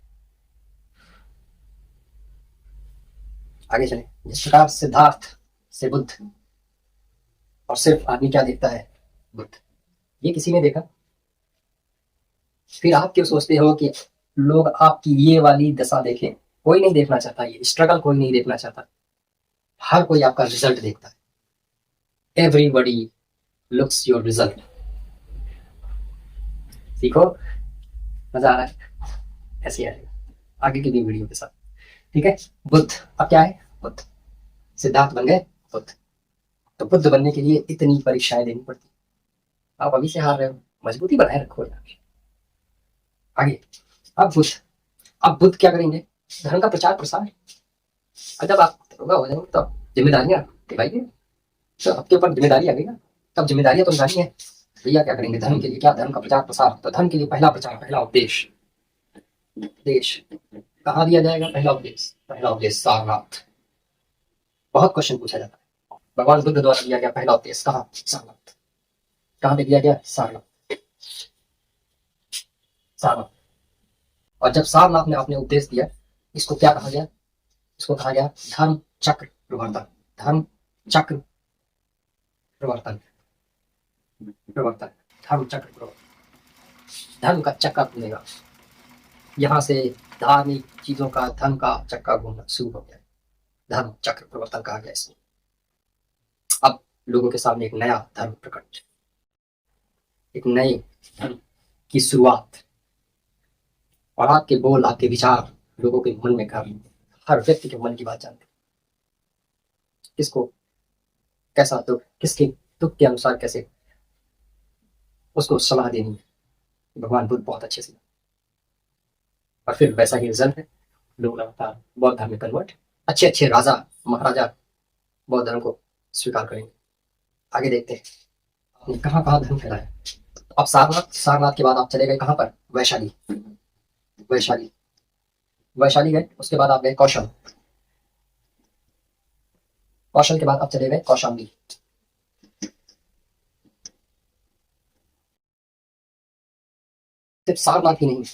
आगे चले। जिस प्रकार सिद्धार्थ से बुद्ध, और सिर्फ आदमी क्या देखता है? बुद्ध। ये किसी ने देखा? फिर आप क्यों सोचते हो कि लोग आपकी ये वाली दशा देखें? कोई नहीं देखना चाहता, ये स्ट्रगल कोई नहीं देखना चाहता। हर कोई आपका रिजल्ट देखता है। Everybody looks your result. सीखो, मजा आ रहा है? ऐसे आएगा आगे की भी वीडियो के साथ, ठीक है। बुद्ध अब क्या है? बुद्ध। सिद्धार्थ बन गए बुद्ध। तो बुद्ध बनने के लिए इतनी परीक्षाएं देनी पड़ती। आप अभी से हार रहे हो, मजबूती बनाए रखो यार। आगे, अब बुद्ध क्या करेंगे? धर्म का प्रचार प्रसार। जब आप दरोगा हो जाएंगे तो जिम्मेदारियां निभाइए, तो आपके ऊपर जिम्मेदारी आ गई ना, तब जिम्मेदारियां तो निभानी है। भैया क्या करेंगे धर्म के लिए? क्या धर्म का प्रचार प्रसार? तो धर्म के लिए पहला प्रचार, पहला उपदेश। देश कहाँ दिया जाएगा? पहला उपदेश, पहला उपदेश सारनाथ। बहुत क्वेश्चन पूछा जाता है। भगवान बुद्ध द्वारा दिया गया पहला उपदेश कहाँ? सारनाथ। कहाँ पे दिया गया? सारनाथ, सारनाथ। और जब सारनाथ ने आपने उपदेश दिया, इसको क्या कहा गया? इसको कहा गया धर्म चक्र प्रवर्तन। धर्म चक्र प्रवर्तन, प्रवर्तन, धर्म चक्र प्रवर्तन। धर्म का चक्का घूमेगा, यहाँ से धार्मिक चीजों का, धर्म का चक्का घूमना शुरू हो गया। धर्म चक्र प्रवर्तन कहा गया इसमें। अब लोगों के सामने एक नया धर्म प्रकट, एक नए धर्म की शुरुआत। और आपके बोल, आपके विचार लोगों के मन में घर, हर व्यक्ति के मन की बात जानते, किसको कैसा दुख, किसके दुख के अनुसार कैसे उसको सलाह देनी है। भगवान बुद्ध बहुत अच्छे से, और फिर वैसा ही रिजल्ट है। लोग लगातार बौद्ध धर्म में कन्वर्ट, अच्छे अच्छे राजा महाराजा बौद्ध धर्म को स्वीकार करेंगे। आगे देखते हैं आपने कहाँ कहाँ धर्म फैलाया। अब सारनाथ, सारनाथ के बाद आप चले गए कहाँ पर? वैशाली, वैशाली, वैशाली गए। उसके बाद आप गए कौशल, कौशल के बाद आप चले गए कौशाम्बी। सिर्फ सारनाथ ही नहीं,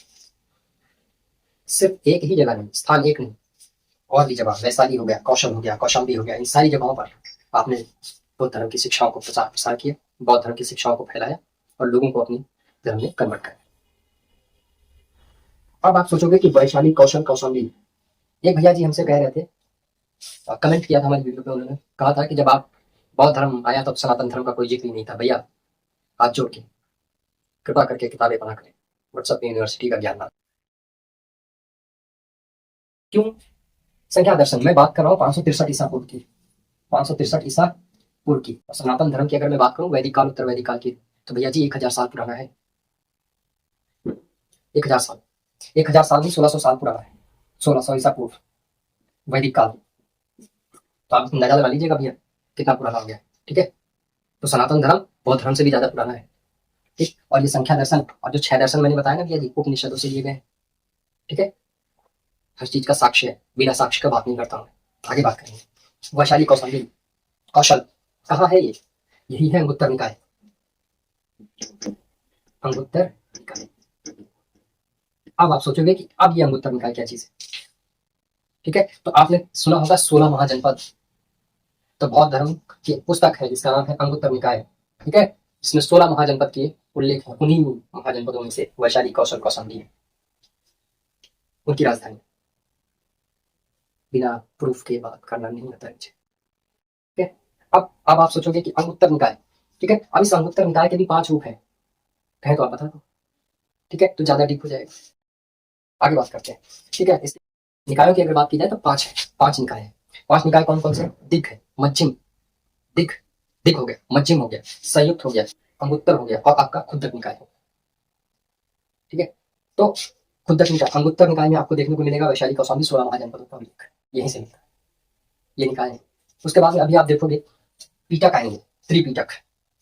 सिर्फ एक ही जगह नहीं, स्थान एक नहीं, और भी जगह, वैशाली हो गया, कौशल हो गया, कौशाम्बी हो गया, इन सारी जगहों पर आपने बौद्ध धर्म की शिक्षाओं को प्रचार प्रसार किया, बौद्ध धर्म की शिक्षाओं को फैलाया और लोगों को अपनी धर्म में कन्वर्ट कराया। अब आप सोचोगे कि वैशाली, कौशल, कौशाम्बी। एक भैया जी हमसे कह रहे थे, कमेंट किया था हमारी वीडियो पे, उन्होंने कहा था कि जब आप बौद्ध धर्म आया तब सनातन धर्म का कोई जिक्र ही नहीं था। भैया हाथ जोड़ के कृपा करके किताबें पढ़ा करें, व्हाट्सएप यूनिवर्सिटी का ज्ञान। क्यों? संख्या दर्शन मैं बात कर रहा हूँ 563 ईसा पूर्व की, 563 ईसा पूर्व की। और सनातन धर्म की अगर मैं बात करूँ वैदिक काल, उत्तर वैदिक काल की, तो भैया जी 1000 साल पुराना है। 1000 साल, 1000 साल नहीं, 1600 साल पुराना है। 1600 ईसा पूर्व वैदिक काल। तो आप अंदाजा लगा लीजिएगा भैया कितना पुराना हो गया। ठीक है, तो सनातन धर्म बौद्ध धर्म से भी ज्यादा पुराना है। ठीक, और ये संख्या दर्शन और जो 6 दर्शन मैंने बताया ना भैया जी, उपनिषदों से लिए गए हैं। ठीक है, हर चीज का साक्ष्य है, बिना साक्ष्य का बात नहीं करता हूँ। आगे बात करेंगे। वैशाली कौशल कौशल कहाँ है ये? यही है अंगुत्तर निकाय। अंगुत्तर निकाय। अब आप सोचोगे कि अब ये अंगुत्तर निकाय क्या चीज है। ठीक है, तो आपने सुना होगा 16 महाजनपद। तो बौद्ध धर्म की पुस्तक है जिसका नाम है अंगुत्तर निकाय। ठीक है, इसमें 16 महाजनपद के उल्लेख है। उन्हीं महाजनपदों में से वैशाली कौशल कौशाम्बी है उनकी राजधानी। बिना प्रूफ के बात करना नहीं होता है। ठीक है, अब आप सोचोगे कि अंगुत्तर निकाय। ठीक है, अब इस अंगुत्तर निकाय के भी 5 रूप है, कहें तो आप बता दो। ठीक है, तो ज्यादा डीप हो जाएगा। आगे बात करते हैं। ठीक है, इस निकायों की अगर बात की जाए तो 5 है, 5 निकाय है। 5 निकाय कौन कौन से? दिग्ग है, मध्यम, दिग्ग, दिग्ग हो गया, मध्यम हो गया, संयुक्त हो गया, अंगुत्तर हो गया और आपका खुद्दक निकाय हो। ठीक है, तो खुद्दक निकाय, अंगुत्तर निकाय में आपको देखने को मिलेगा वैशाली कौशाम्बी 16 महाजनपदों का उल्लेख यहीं से मिलता है। ये निकाय है। उसके बाद में अभी आप देखोगे पीटक आएंगे, त्रिपीटक।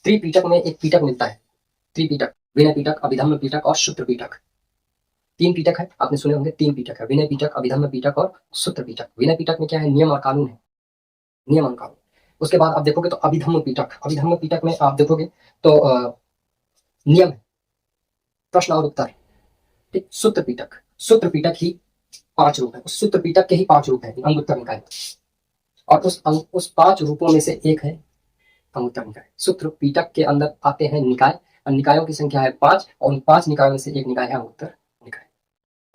त्रिपीटक में एक पीटक मिलता है, त्रिपीटक, विनय पीटक, अभिधम्म पीटक और सूत्र पीटक। 3 पीटक है, आपने सुने होंगे। 3 पीटक है, विनय पीटक, अभिधम्म पीटक और सूत्र पीटक। विनय पीटक में क्या है? नियम और कानून है, नियम और कानून। उसके बाद आप देखोगे तो अभिधम्म पीटक, अभिधम्म पीटक में आप देखोगे तो नियम है, प्रश्न और उत्तर। ठीक, सूत्र पीटक, सूत्र पीटक ही 5 रूप है, उस सूत्र पीटक के ही 5 रूप है अंगुत्तर निकाय। और उस 5 रूपों में से एक है अंगुत्तर निकाय। सूत्र पीटक के अंदर आते हैं निकाय, और निकायों की संख्या है 5, और उन 5 निकायों में से एक निकाय है अंगुत्तर निकाय।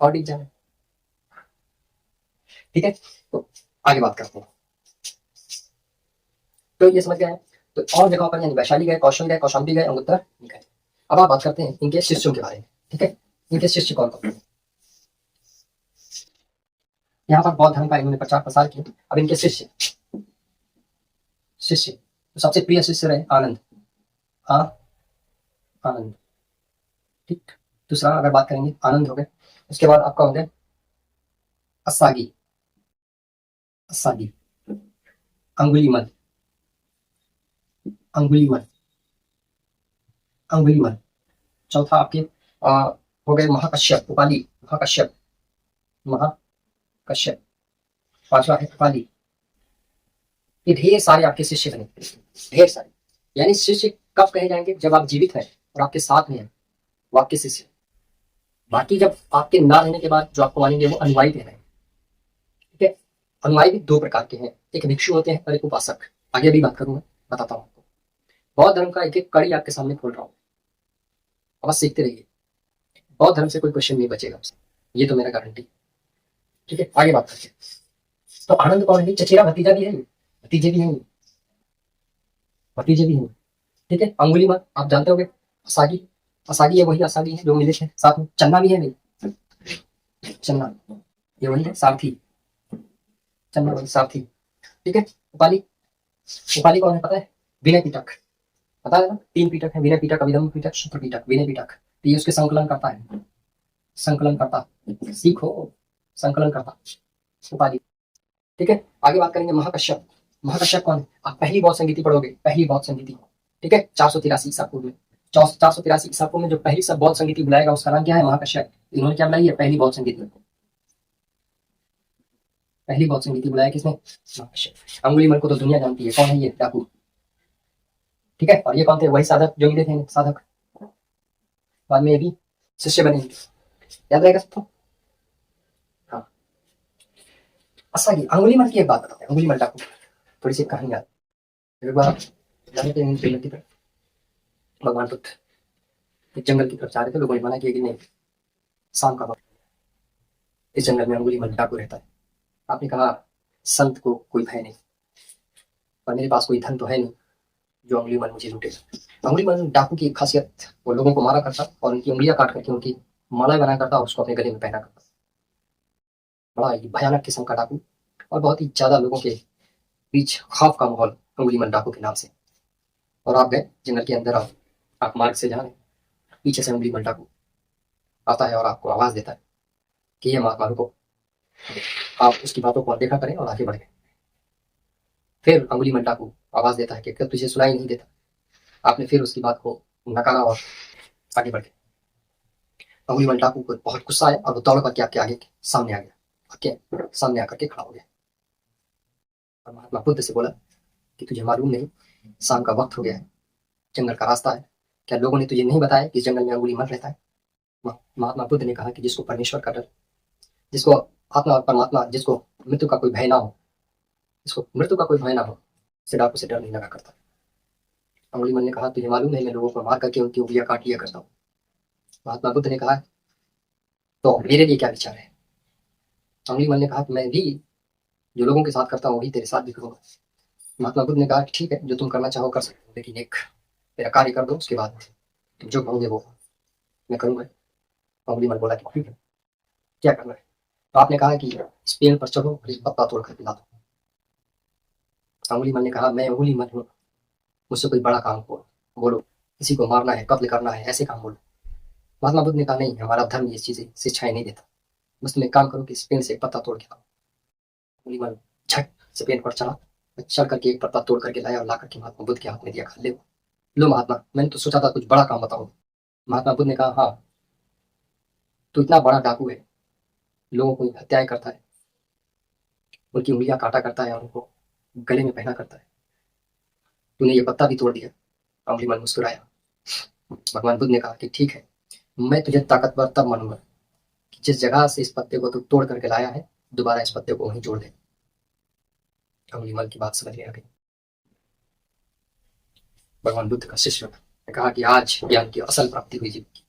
और डीप जाए। ठीक है, तो आगे बात करते हैं। तो ये समझ गए हैं। तो और जगहों पर यानी वैशाली गए, कौशल गए, कौशाम्बी गए, अंगुत्तर निकाय। अब आप बात करते हैं इनके शिष्यों के बारे में। ठीक है, इनके शिष्य कौन कौन? यहाँ पर बौद्ध धर्म का इन्होंने प्रचार प्रसार किया। अब इनके शिष्य, शिष्य तो सबसे प्रिय शिष्य रहे आनंद, आनंद। ठीक, दूसरा अगर बात करेंगे आनंद हो गए। उसके बाद आपका हो गया अस्सागी, अस्सागी, अंगुलीमल, अंगुलीमल, अंगुलीमल। चौथा आपके हो गए महाकश्यप, उपाली, महाकश्यप, महाकश्यप। पांचवा है उपाली। ये ढेर सारे आपके शिष्य बने, ढेर सारे। यानी शिष्य कब कहे जाएंगे? जब आप जीवित हैं और आपके साथ में हैं, वो आपके शिष्य। बाकी जब आपके ना रहने के बाद जो आपको मानेंगे वो अनुयायी कहलाएंगे। ठीक है, अनुयायी भी 2 प्रकार के हैं, एक भिक्षु होते हैं और एक उपासक। आगे भी बात करूंगा, बताता हूँ आपको। बौद्ध धर्म का एक एक कड़ी आपके सामने खोल रहा हूँ, अब सीखते रहिए। बौद्ध धर्म से कोई क्वेश्चन नहीं बचेगा आपसे, ये तो मेरा गारंटी। ठीक है, आगे बात करते हैं। तो आनंद कौन है? चचेरा भतीजा भी है, भतीजे भी हैं, भतीजे भी हैं। ठीक है, अंगुलीमाल आप जानते होंगे। असागी, असागी ये वही असागी है जो मिले थे साथ में। चन्ना भी है नहीं, चन्ना ये वही है, सारथी, चन्ना वही सारथी। ठीक है, उपाली, उपाली कौन है पता है? विनय पीटक, पता है ना? 3 पीटक है, विनय पीटक, अभिधम्म पीटक, सूत्र पीटक। विनय पीटक तो ये उसके संकलन करता है, संकलन करता, सीखो, संकलन करता, उपाधि। ठीक है, आगे बात करेंगे महाकश्यप। महाकश्यप कौन है? आप पहली बौद्ध संगीति पढ़ोगे, पहली बौद्ध संगीति। ठीक है, 483 ईसा पूर्व में, 483 ईसा पूर्व में जो पहली सब बौद्ध संगीति बुलाएगा उसका नाम क्या है? महाकश्यप। इन्होंने क्या बुलाई है? पहली बौद्ध संगीति। पहली बौद्ध संगीति बुलाया किसने? महाकश्यप। अंगुलीमाल को तो दुनिया जानती है, कौन है ये? डाकू। ठीक है, और ये कौन थे? वही साधक जो मिले थे, साधक। बाद में ये भी शिष्य बने, याद रहेगा सबको। हाँ, असागी, अंगुलीमाल की एक बात बताते हैं, अंगुलीमाल डाकू, थोड़ी सी कहानी याद। एक बार जाने थे जंगल की तरफ, भगवान बुद्ध जंगल की तरफ जा रहे थे। लोगों ने मना किया कि नहीं, शाम का वक्त, इस जंगल में अंगुलीमाल डाकू रहता है। आपने कहा संत को कोई भय नहीं, पर मेरे पास कोई धन तो है नहीं जो अंगुलीमाल मुझे लूटेगा। अंगुलीमाल डाकू की एक खासियत, वो लोगों को मारा करता और उनकी उंगलियां काट करके उनकी माला बनाया करता और उसको अपने गले में पहना करता। बड़ा ही भयानक किस्म का डाकू, और बहुत ही ज्यादा लोगों के बीच खौफ का माहौल अंगुलीमाल डाकू के नाम से। और आप गए जंगल के अंदर, आप मार्ग से जा रहे, पीछे से अंगुलीमाल डाकू आता है और आपको आवाज देता है कि ये महात्मा रुको। आप उसकी बातों को अनदेखा करें और आगे बढ़े। फिर अंगुलीमाल डाकू आवाज देता है कि क्या तुझे सुनाई नहीं देता? आपने फिर उसकी बात को नकारा और आगे बढ़ गए। अंगुलीमाल डाकू को बहुत गुस्सा आया और वो दौड़ करके आपके आगे सामने आ गया, आपके सामने आकर के खड़ा हो गया और महात्मा बुद्ध से बोला कि तुझे मालूम नहीं, शाम का वक्त हो गया है, जंगल का रास्ता है, क्या लोगों ने तुझे नहीं बताया कि इस जंगल में अंगुलीमाल रहता है? महात्मा बुद्ध ने कहा कि जिसको परमेश्वर का डर, जिसको आत्मा और परमात्मा, जिसको मृत्यु का कोई भय ना हो, जिसको मृत्यु का कोई भय ना हो, उसे डाकू से डर नहीं लगा करता। अंगुलीमाल ने कहा तुझे मालूम है मैं लोगों को मार करके उनकी उंगलियां काट लिया करता हूँ। महात्मा बुद्ध ने कहा तो मेरे लिए क्या विचार है? अंगुलीमाल ने कहा कि मैं भी जो लोगों के साथ करता हूँ वही तेरे साथ भी करूंगा। महात्मा बुद्ध ने कहा कि ठीक है, जो तुम करना चाहो कर सकते हो, लेकिन एक मेरा कार्य कर दो, उसके बाद तुम जो कहोगे वो मैं करूंगा। अंगुलीमाल बोला कि ठीक है, क्या करना है? तो आपने कहा कि इस पेड़ पर चढ़ो और एक पत्ता तोड़ कर पिला दो। अंगुलीमाल ने कहा मैं अंगुलीमाल हूँ, मुझसे कोई बड़ा काम बोलो, किसी को मारना है, कत्ल करना है, ऐसे काम बोलो। महात्मा बुद्ध ने कहा नहीं, हमारा धर्म ये चीजें शिक्षाएं नहीं देता, बस तुम एक काम करो कि इस पेड़ से एक पत्ता तोड़ के लाओ। अंगुलीमाल झट से पेड़ पर चढ़ा, चढ़ करके एक पत्ता तोड़ करके लाया और ला करके महात्मा बुद्ध के हाथ में दिया, खा लो महात्मा, मैंने तो सोचा था कुछ बड़ा काम बताओ। महात्मा बुद्ध ने कहा हाँ, तू इतना बड़ा डाकू है, लोगों को हत्याएं करता है, उनकी उंगलियां काटा करता है और उनको गले में पहना करता है, तूने ये पत्ता भी तोड़ दिया। अंगुलीमाल मुस्कुराया। भगवान बुद्ध ने कहा कि ठीक है, मैं तुझे ताकतवर तब मानूंगा कि जिस जगह से इस पत्ते को तू तोड़ करके लाया है, दोबारा इस पत्ते को वहीं जोड़ दे। अंगुलीमाल की बात समझ में आ गई। भगवान बुद्ध का शिष्य ने कहा कि आज ज्ञान की असल प्राप्ति हुई जीवन की,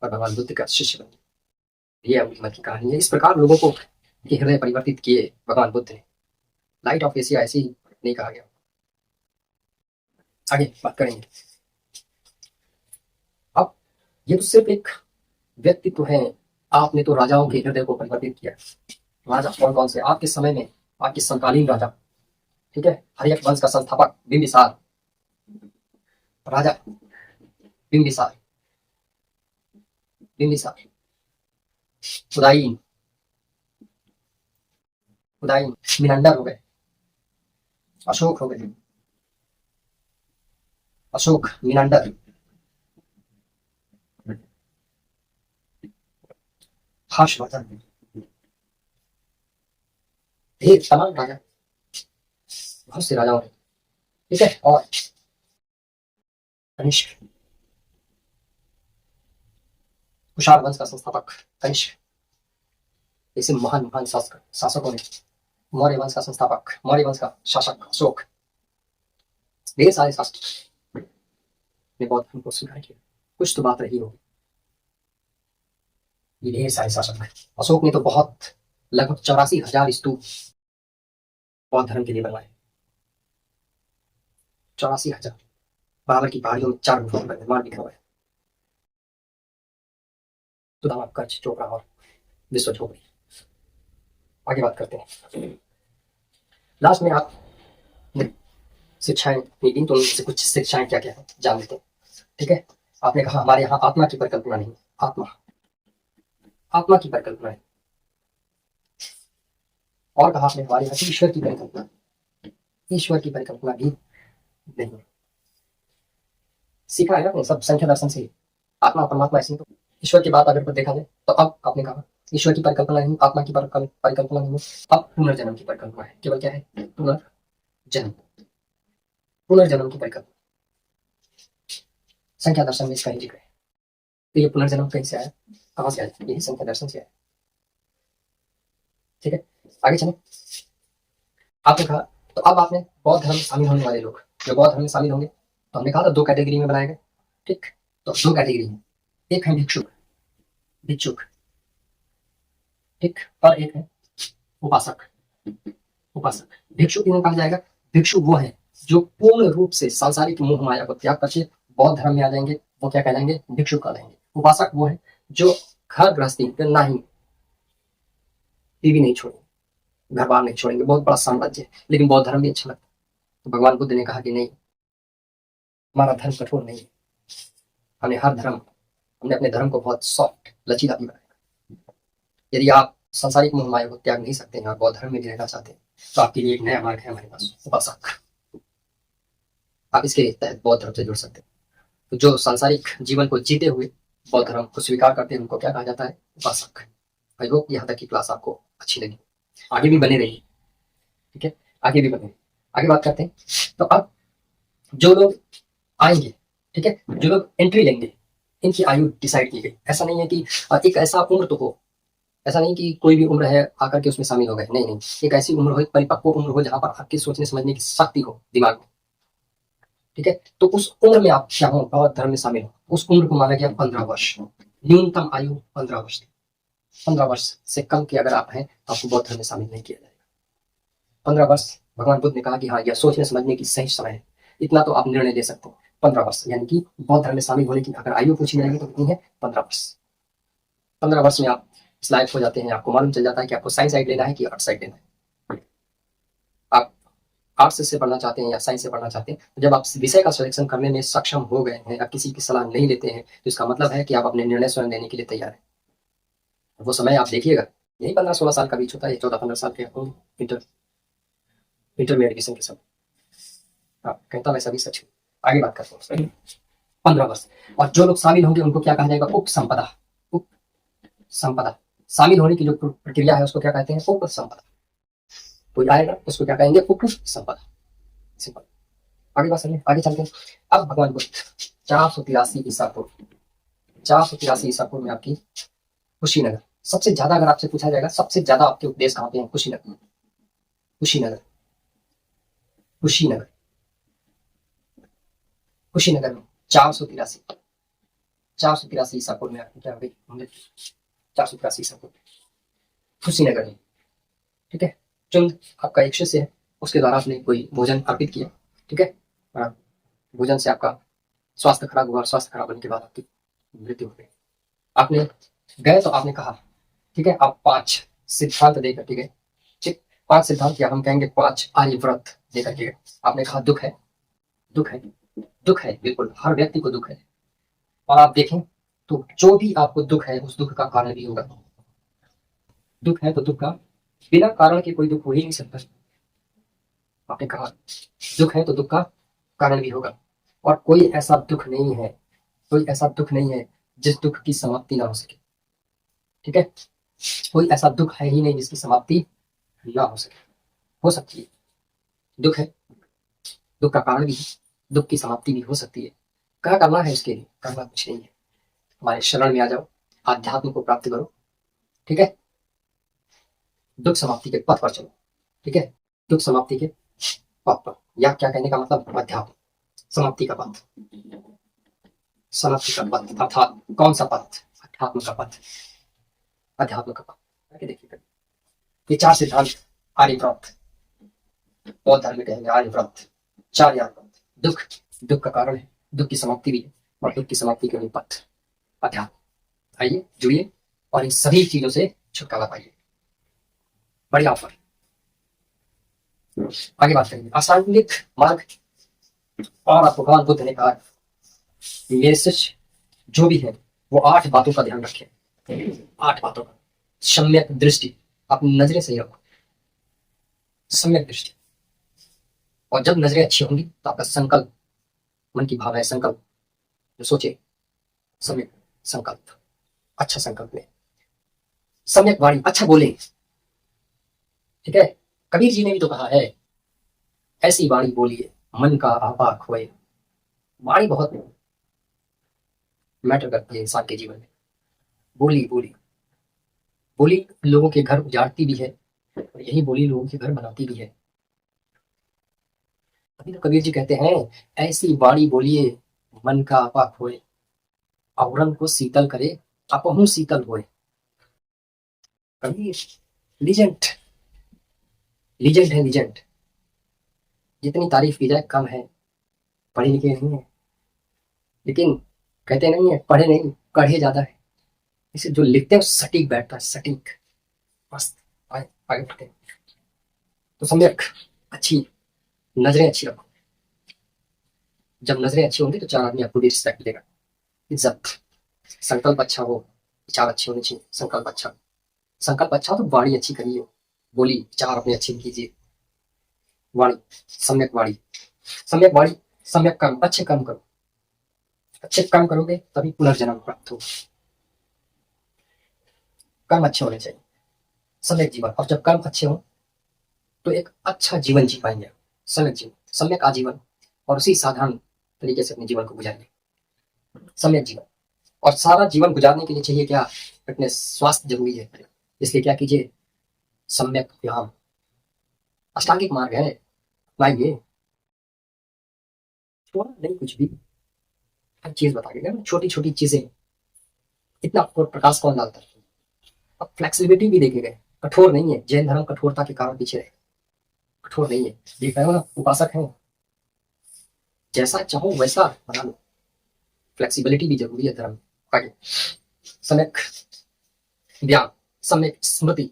और भगवान बुद्ध का शिष्य बन गया। ये अंगुलीमाल की कहानी है। इस प्रकार लोगों को के हृदय परिवर्तित किए भगवान बुद्ध ने। लाइट ऑफ एशिया ऐसे ही नहीं कहा गया। आगे बात करेंगे। अब ये तो सिर्फ एक व्यक्तित्व है, आपने तो राजाओं के हृदय को परिवर्तित किया। राजा कौन कौन से आपके समय में, आपके समकालीन राजा, ठीक है, हर्यक वंश का संस्थापक बिंबिसार, राजा बिंबिसार, बिंबिसार, उदायीन, उदायीन, मिनंडर हो गए, अशोक हो गए, अशोक, मिनंडर, हर्षवर्धन, ढेर तमाम राजा, बहुत से राजाओं ने, ठीक है, और कनिष्क, कुषाण वंश का संस्थापक कनिष्क, ऐसे महान महान शासकों ने, मौर्य वंश का संस्थापक, मौर्य वंश का शासक अशोक, ढेर सारे शासक ने बौद्ध धर्म को स्वीकार किया। कुछ तो बात रही होगी। ये ढेर सारे शासक, अशोक ने तो बहुत, लगभग 84,000 स्तूप बौद्ध धर्म के लिए बनवाए। 84,000। बाबर की पहाड़ियों में 4 गुफाओं का निर्माण भी करवाया। सुदामा, कच्छ, चोपड़ा और विश्व झोपड़ी। आगे बात करते हैं। लास्ट में आप शिक्षाएं दी, तो उनसे कुछ शिक्षाएं क्या क्या है जान लेते हैं, ठीक है। आपने कहा हमारे यहाँ आत्मा की परिकल्पना नहीं, आत्मा, आत्मा की परिकल्पना है। और कहा आपने हमारे यहाँ ईश्वर की परिकल्पना, ईश्वर की परिकल्पना भी नहीं। सीखा है ना सब संख्या दर्शन से, आत्मा परमात्मा ऐसी। तो ईश्वर की बात अगर देखा जाए तो अब आपने कहा ईश्वर की परिकल्पना नहीं, आत्मा की परिकल्पना नहीं, अब पुनर्जन्म की परिकल्पना है। केवल क्या है? पुनर्जन्म, पुनर्जन्म की परिकल्पना। संख्या दर्शन में इसका ही जिक्र है। तो ये पुनर्जन्म कहीं से आया, कहां से आया? यही संख्या दर्शन से आया, ठीक है। आगे चले। आपने कहा तो अब आपने बौद्ध धर्म में शामिल होने वाले लोग, जो बौद्ध धर्म में शामिल होंगे, तो हमने कहा था 2 कैटेगरी में बनाए गए, ठीक। तो 2 कैटेगरी है, एक है भिक्षुक, भिक्षुक, ठीक, और एक है उपासक, उपासक। भिक्षुक किन्हें कहा जाएगा? भिक्षुक वो है जो पूर्ण रूप से सांसारिक मोह माया को त्याग करके बौद्ध धर्म में आ जाएंगे, वो क्या कहलाएंगे? भिक्षुक कहलाएंगे। उपासक वो है जो घर गृहस्थी करना ही, टीवी नहीं छोड़ेंगे, घर बार नहीं छोड़ेंगे, बहुत बड़ा साम्राज्य है, लेकिन बौद्ध धर्म भी अच्छा लगता है। तो भगवान बुद्ध ने कहा कि नहीं, हमारा धर्म कठोर नहीं है, हमने हर धर्म, हमने अपने धर्म को बहुत सॉफ्ट, लचीला भी बनाया। यदि आप सांसारिक मोह माया को त्याग नहीं सकते हैं और बौद्ध धर्म में भी रहना चाहते हैं, तो आपके लिए एक नया मार्ग है हमारे पास, उपासक। आप इसके तहत बौद्ध धर्म से जुड़ सकते हैं। तो जो सांसारिक जीवन को जीते हुए बौद्ध धर्म को स्वीकार करते हैं उनको क्या कहा जाता है? उपासक। आई होप यहाँ तक की क्लास आपको अच्छी लगी, आगे भी बने रहिए, ठीक है, आगे भी बने। आगे बात करते हैं। तो अब जो लोग आएंगे, ठीक है, जो लोग एंट्री लेंगे, इनकी आयु डिसाइड की गई। ऐसा नहीं है कि एक ऐसा उम्र तो हो, ऐसा नहीं कि कोई भी उम्र है आकर के उसमें शामिल हो गए, नहीं नहीं, एक ऐसी उम्र हो, एक परिपक्व उम्र हो जहां पर आपकी सोचने समझने की शक्ति हो दिमाग में, ठीक है। तो उस उम्र में आप क्या हो, बौद्ध धर्म में शामिल हो। उस उम्र को माना गया 15 वर्ष, न्यूनतम आयु 15 वर्ष। 15 वर्ष से कम की अगर आप हैं तो आपको बौद्ध धर्म में शामिल नहीं किया जाएगा। 15 वर्ष भगवान बुद्ध ने कहा कि हाँ, यह सोचने समझने की सही समय है, इतना तो आप निर्णय ले सकते हो। 15 वर्ष यानी कि बौद्ध धर्म में शामिल होने की अगर आयु पूछी जाएगी तो कितनी है? 15 वर्ष। 15 वर्ष में आप इस लायक हो जाते हैं, आपको मालूम चल जाता है कि आपको साइंस साइड लेना है कि आर्ट साइड लेना है। आप आर्ट्स से पढ़ना चाहते हैं या साइंस से पढ़ना चाहते हैं, तो जब आप विषय का सिलेक्शन करने में सक्षम हो गए हैं, आप किसी की सलाह नहीं लेते हैं, तो इसका मतलब है कि आप अपने निर्णय स्वयं लेने के लिए तैयार हैं। वो समय आप देखिएगा, यही 15-16 साल का बीच होता है, 14-15 साल के होंगे इंटर में एडमिशन के समय। हाँ, कहता वैसा भी सच है। आगे बात करते हैं। 15 वर्ष। और जो लोग शामिल होंगे उनको क्या कहा जाएगा? उप संपदा। उप संपदा, शामिल होने की जो प्रक्रिया है उसको क्या कहते हैं? उप संपदा। कोई आएगा उसको क्या कहेंगे? उप संपदा। सिंपल। आगे बात सुनिए, आगे चलते हैं। अब भगवान बुद्ध 483 ईसा पूर्व, 483 ईसा पूर्व में आपकी कुशीनगर, सबसे ज्यादा अगर आपसे पूछा जाएगा सबसे ज्यादा आपके उपदेश कहाँ पे हैं? कुशीनगर। कुशीनगर, कुशीनगर, कुशीनगर में 483 ईसा पूर्व में आपकी क्या हुई? 483 ईसा पूर्व कुशीनगर में, ठीक है। चुंद आपका एक शिष्य है, उसके द्वारा आपने कोई भोजन अर्पित किया, ठीक है। भोजन से आपका स्वास्थ्य खराब हुआ, स्वास्थ्य खराब होने के बाद आपकी मृत्यु हो गई। आपने गए तो आपने कहा, ठीक है, आप 5 सिद्धांत देकर के गए, ठीक, 5 सिद्धांत या हम कहेंगे 5 आर्यव्रत देकर के गए। आपने कहा दुख है, दुख है, दुख है, बिल्कुल हर व्यक्ति को दुख है। और आप देखें तो जो भी आपको दुख है उस दुख का कारण भी होगा। दुख है तो दुख का बिना कारण के कोई दुख हो ही नहीं सकता। आपने कहा दुख है तो दुख का कारण भी होगा, और कोई ऐसा दुख नहीं है, कोई ऐसा दुख नहीं है जिस दुख की समाप्ति ना हो सके, ठीक है। कोई ऐसा दुख है ही नहीं जिसकी समाप्ति ना हो सके। हो सकती है, दुख है, दुख का कारण भी है, दुख की समाप्ति भी हो सकती है। क्या करना है इसके लिए? करना कुछ नहीं है, हमारे शरण में आ जाओ, आध्यात्म को प्राप्त करो, ठीक है। दुख समाप्ति के पथ पर चलो, ठीक है। दुख समाप्ति के पथ पर, या क्या कहने का मतलब? अध्यात्म समाप्ति का पथ, समाप्ति का पथ अर्थात कौन सा पथ? अध्यात्म का पथ, अध्यात्म का पथ। देखिए ये 4 सिद्धांत आर्यव्रत, बौद्ध धर्म में कहेंगे आर्यव्रत, 4 आर्यव्रत। दुख, दुख का कारण है, दुख की समाप्ति भी है, और दुख की समाप्ति के लिए पथ अध्यात्म। आइए जुड़िए और इन सभी चीजों से छुटकारा पाइए। बढ़िया ऑफर। आगे बात करेंगे असांगिक मार्ग। और आपको भगवान बुद्ध ने कहा मेरे शिष्य जो भी है वो 8 बातों का ध्यान रखें। 8 बातों का। सम्यक दृष्टि, अपनी नजरें सही रखो, सम्यक दृष्टि। और जब नजरें अच्छी होंगी तो आपका संकल्प, मन की भावना है संकल्प, जो सोचे, सम्यक संकल्प, अच्छा संकल्प ले। सम्यक वाणी, अच्छा बोले, ठीक है। कबीर जी ने भी तो कहा है ऐसी वाणी बोलिए मन का आपा खोए। वाणी बहुत मैटर करती है इंसान के जीवन में। बोली बोली बोली लोगों के घर उजाड़ती भी है, और यही बोली लोगों के घर बनाती भी है। अभी तो कबीर जी कहते हैं ऐसी वाणी बोलिए मन का आपा खोए, औरन को शीतल करे अपहु शीतल होए। कबीर लीजेंड, लीजेंड है, लीजेंड। जितनी तारीफ की जाए कम है। पढ़े लिखे नहीं है, लेकिन कहते नहीं है पढ़े नहीं कढ़े ज्यादा है। इसे जो लिखते हैं सटीक बैठता है, सटीक। मस्त। आगे बढ़ते हैं। तो सम्यक, अच्छी नजरें अच्छी रखो। जब नजरें अच्छी होंगी तो 4 आदमी आपको भी रिस्पेक्ट देगा, इज्जत। संकल्प अच्छा हो, विचार अच्छे होने चाहिए। संकल्प अच्छा, संकल्प अच्छा हो तो वाणी अच्छी करिए, बोली विचार अपने अच्छे कीजिए, वाणी, सम्यक वाणी, सम्यक वाणी, सम्यक कर्म, अच्छे कर्म करो, अच्छे कर्म करोगे तभी पुनर्जन्म प्राप्त हो। कर्म अच्छे होने चाहिए, सम्यक जीवन, और जब कर्म अच्छे हो तो एक अच्छा जीवन जी पाएंगे। सम्यक जीवन, सम्यक आजीवन, और उसी साधारण तरीके से अपने जीवन को गुजारेंगे। सम्यक जीवन, और सारा जीवन गुजारने के लिए चाहिए क्या? फिटनेस, स्वास्थ्य जरूरी है। इसलिए क्या कीजिए? सम्यक व्यायाम, अष्टांगिक मार्ग है, लाइए थोड़ा नहीं कुछ भी, हर चीज बता के, छोटी छोटी चीजें, इतना प्रकाश कौन डालता है। अब फ्लेक्सिबिलिटी भी देखे गए, कठोर नहीं है। जैन धर्म कठोरता के कारण पीछे रहे, कठोर नहीं है। देख रहे हो ना, उपासक है, जैसा चाहो वैसा बना लो। फ्लेक्सिबिलिटी भी जरूरी है धर्म। आगे सम्यक व्यायाम, सम्यक स्मृति,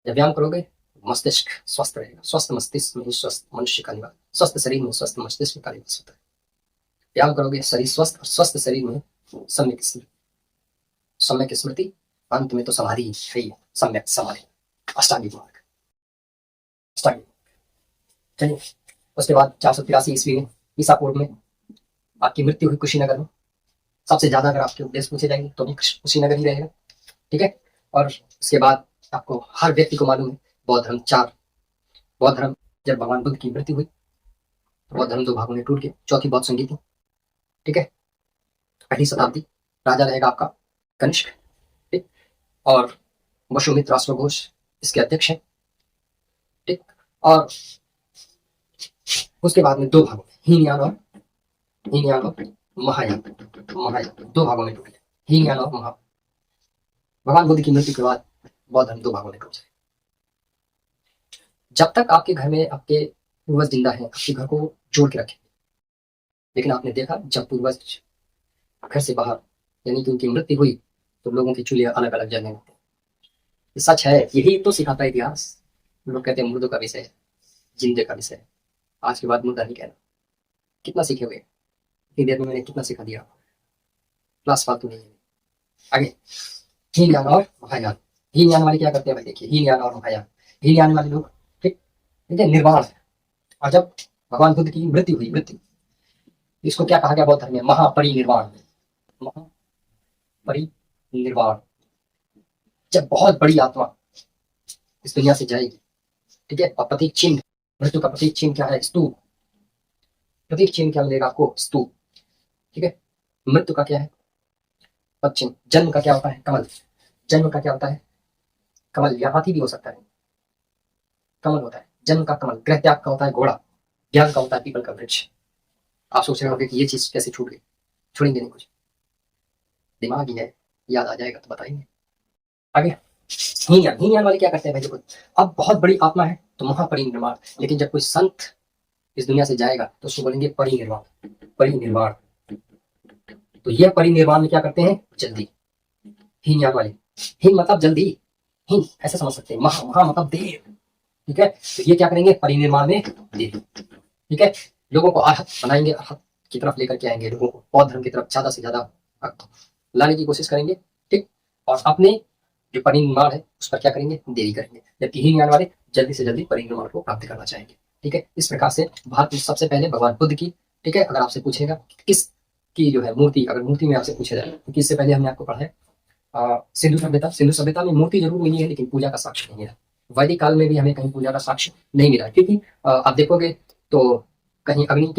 जब व्यायाम करोगे मस्तिष्क स्वस्थ रहेगा। स्वस्थ मस्तिष्क में ही स्वस्थ मनुष्य का निवास, स्वस्थ शरीर में स्वस्थ मस्तिष्क का निवास होता है। व्यायाम करोगे शरीर स्वस्थ, और स्वस्थ शरीर में सम्यक स्मृति, सम्यक स्मृति, अंत में तो समाधि है ही, सम्यक समाधि, अष्टांगिक मार्ग, अष्टांगिक। चलिए, उसके बाद 483 ईस्वी में ईसा पूर्व में आपकी मृत्यु हुई कुशीनगर में। सबसे ज्यादा अगर आपके उपदेश पूछे जाएंगे तो भी कुशीनगर ही रहेगा, ठीक है। और उसके बाद आपको हर व्यक्ति को मालूम है बौद्ध धर्म 4, बौद्ध धर्म, जब भगवान बुद्ध की मृत्यु हुई तो बौद्ध धर्म 2 भागों में टूट गया। चौथी बौद्ध संधि थी, ठीक है, पहली शताब्दी। राजा रहेगा आपका कनिष्क, ठीक, और वसुमित्र राष्ट्रघोष इसके अध्यक्ष हैं, ठीक। और उसके बाद में 2 भागों में, हीनयान और महायान, महायान 2 भागों में टूट गया, हीनयान और महा। भगवान बुद्ध की मृत्यु के बाद बौद्ध धर्म 2 भागों में टूट जाए। जब तक आपके घर में आपके पूर्वज जिंदा हैं, आपके घर को जोड़ के रखें। लेकिन आपने देखा जब पूर्वज घर से बाहर, यानी कि उनकी मृत्यु हुई, तो लोगों की चूल्हे अलग अलग जलने लगते। ये सच है, यही तो सिखाता है इतिहास। लोग कहते हैं मुर्दों का विषय है, जिंदे का विषय है। आज के बाद मुर्दा नहीं कहना। कितना सीखे हुए, इतनी देर में मैंने कितना सिखा दिया, क्लास फालतू नहीं है। आगे हीनयान और महायान। हीनयान वाले क्या करते हैं भाई? देखिए, हीनयान और महायान, हीनयान वाले लोग, ठीक है, निर्वाण है। और जब भगवान बुद्ध की मृत्यु हुई, मृत्यु, इसको क्या कहा गया बौद्ध धर्म में? महापरिनिर्वाण, महापरिनिर्वाण। जब बहुत बड़ी आत्मा इस दुनिया से जाएगी, ठीक है, और प्रतीक चिन्ह, मृत्यु का प्रतीक चिन्ह क्या है? स्तूप। प्रतीक चिन्ह क्या मिलेगा आपको? स्तूप, ठीक है। मृत्यु का क्या है? पश्चिम। जन्म का क्या होता है? कमल। जन्म का क्या होता है? कमल, या हाथी भी हो सकता है, कमल होता है जन्म का कमल। ग्रह त्याग का होता है घोड़ा, ज्ञान का होता है पीपल का वृक्ष। आप सोच रहे होंगे कि ये चीज कैसे छूट गई? छोड़ेंगे नहीं, कुछ दिमाग ही है, याद आ जाएगा तो बताएंगे। आगे हीनयान, हीनयान वाले क्या करते हैं भाई? देखो, अब बहुत बड़ी आत्मा है तो महापरिनिर्वाण, लेकिन जब कोई संत इस दुनिया से जाएगा तो उसको बोलेंगे परिनिर्वाण, परिनिर्वाण। तो यह परिनिर्वाण में क्या करते हैं? जल्दी। हीनयान वाले, हीन मतलब जल्दी, हीन ऐसे समझ सकते हैं, महा, महा मतलब देर, ठीक है। तो ये क्या करेंगे? परिनिर्वाण में देर, ठीक है। लोगों को आहत बनाएंगे, आहत की तरफ लेकर के आएंगे, लोगों को बौद्ध धर्म की तरफ ज्यादा से ज्यादा लाने की कोशिश करेंगे, ठीक। और अपने जो परिनिर्वाण है उस पर क्या करेंगे? देरी करेंगे। जबकि हीनयान वाले जल्दी से जल्दी परिनिर्वाण को प्राप्त करना चाहेंगे, ठीक है। इस प्रकार से भारत में सबसे पहले भगवान बुद्ध की, ठीक है, अगर आपसे पूछेगा किस की जो है मूर्ति, अगर मूर्ति में आपसे पूछा जाए तो किससे पहले हमने आपको पढ़ा है? सिंधु सभ्यता। सिंधु सभ्यता में मूर्ति जरूर मिली है, लेकिन पूजा का साक्ष्य नहीं मिला। वैदिक काल में भी हमें कहीं पूजा का साक्ष्य नहीं मिला, क्योंकि आप देखोगे तो कहीं अग्नि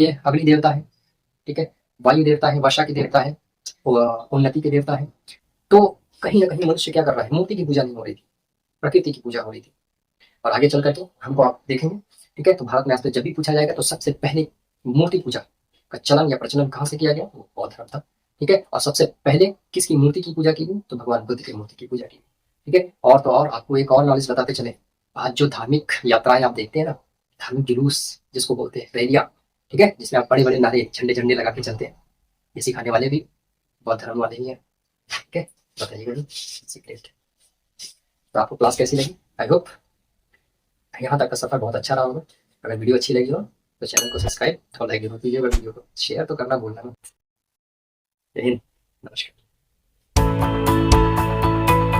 देवता है, ठीक है, वायु देवता है, वर्षा के देवता है, उन्नति के देवता है। तो कहीं ना कहीं मनुष्य क्या कर रहा है? मूर्ति की पूजा नहीं हो रही थी, प्रकृति की पूजा हो रही थी। और आगे चल करके हमको आप देखेंगे, ठीक है। तो भारत में आज जब भी पूछा जाएगा तो सबसे पहले मूर्ति पूजा का चलन या प्रचलन कहाँ से किया गया? वो बौद्ध धर्म था, ठीक है। और सबसे पहले किसकी मूर्ति की पूजा की गई? तो भगवान बुद्ध की मूर्ति की पूजा की गई, ठीक है। और तो और आपको एक और नॉलेज बताते चले, आज जो धार्मिक यात्राएं आप देखते हैं ना, धार्मिक जुलूस जिसको बोलते हैं, रैलियां, ठीक है, जिसमें आप बड़े बड़े नारे झंडे झंडे लगा के चलते हैं, ये सिखाने वाले भी बौद्ध धर्म वाले ही हैं, ठीक है। बताइएगा सीक्रेट। तो आपको क्लास कैसी लगी? आई होप यहाँ तक का सफर बहुत अच्छा रहा होगा। अगर वीडियो अच्छी लगी हो तो चैनल को सब्सक्राइब और लाइक जरूर कीजिएगा, वीडियो को शेयर तो करना भूलना मत। जय हिंद, नमस्कार।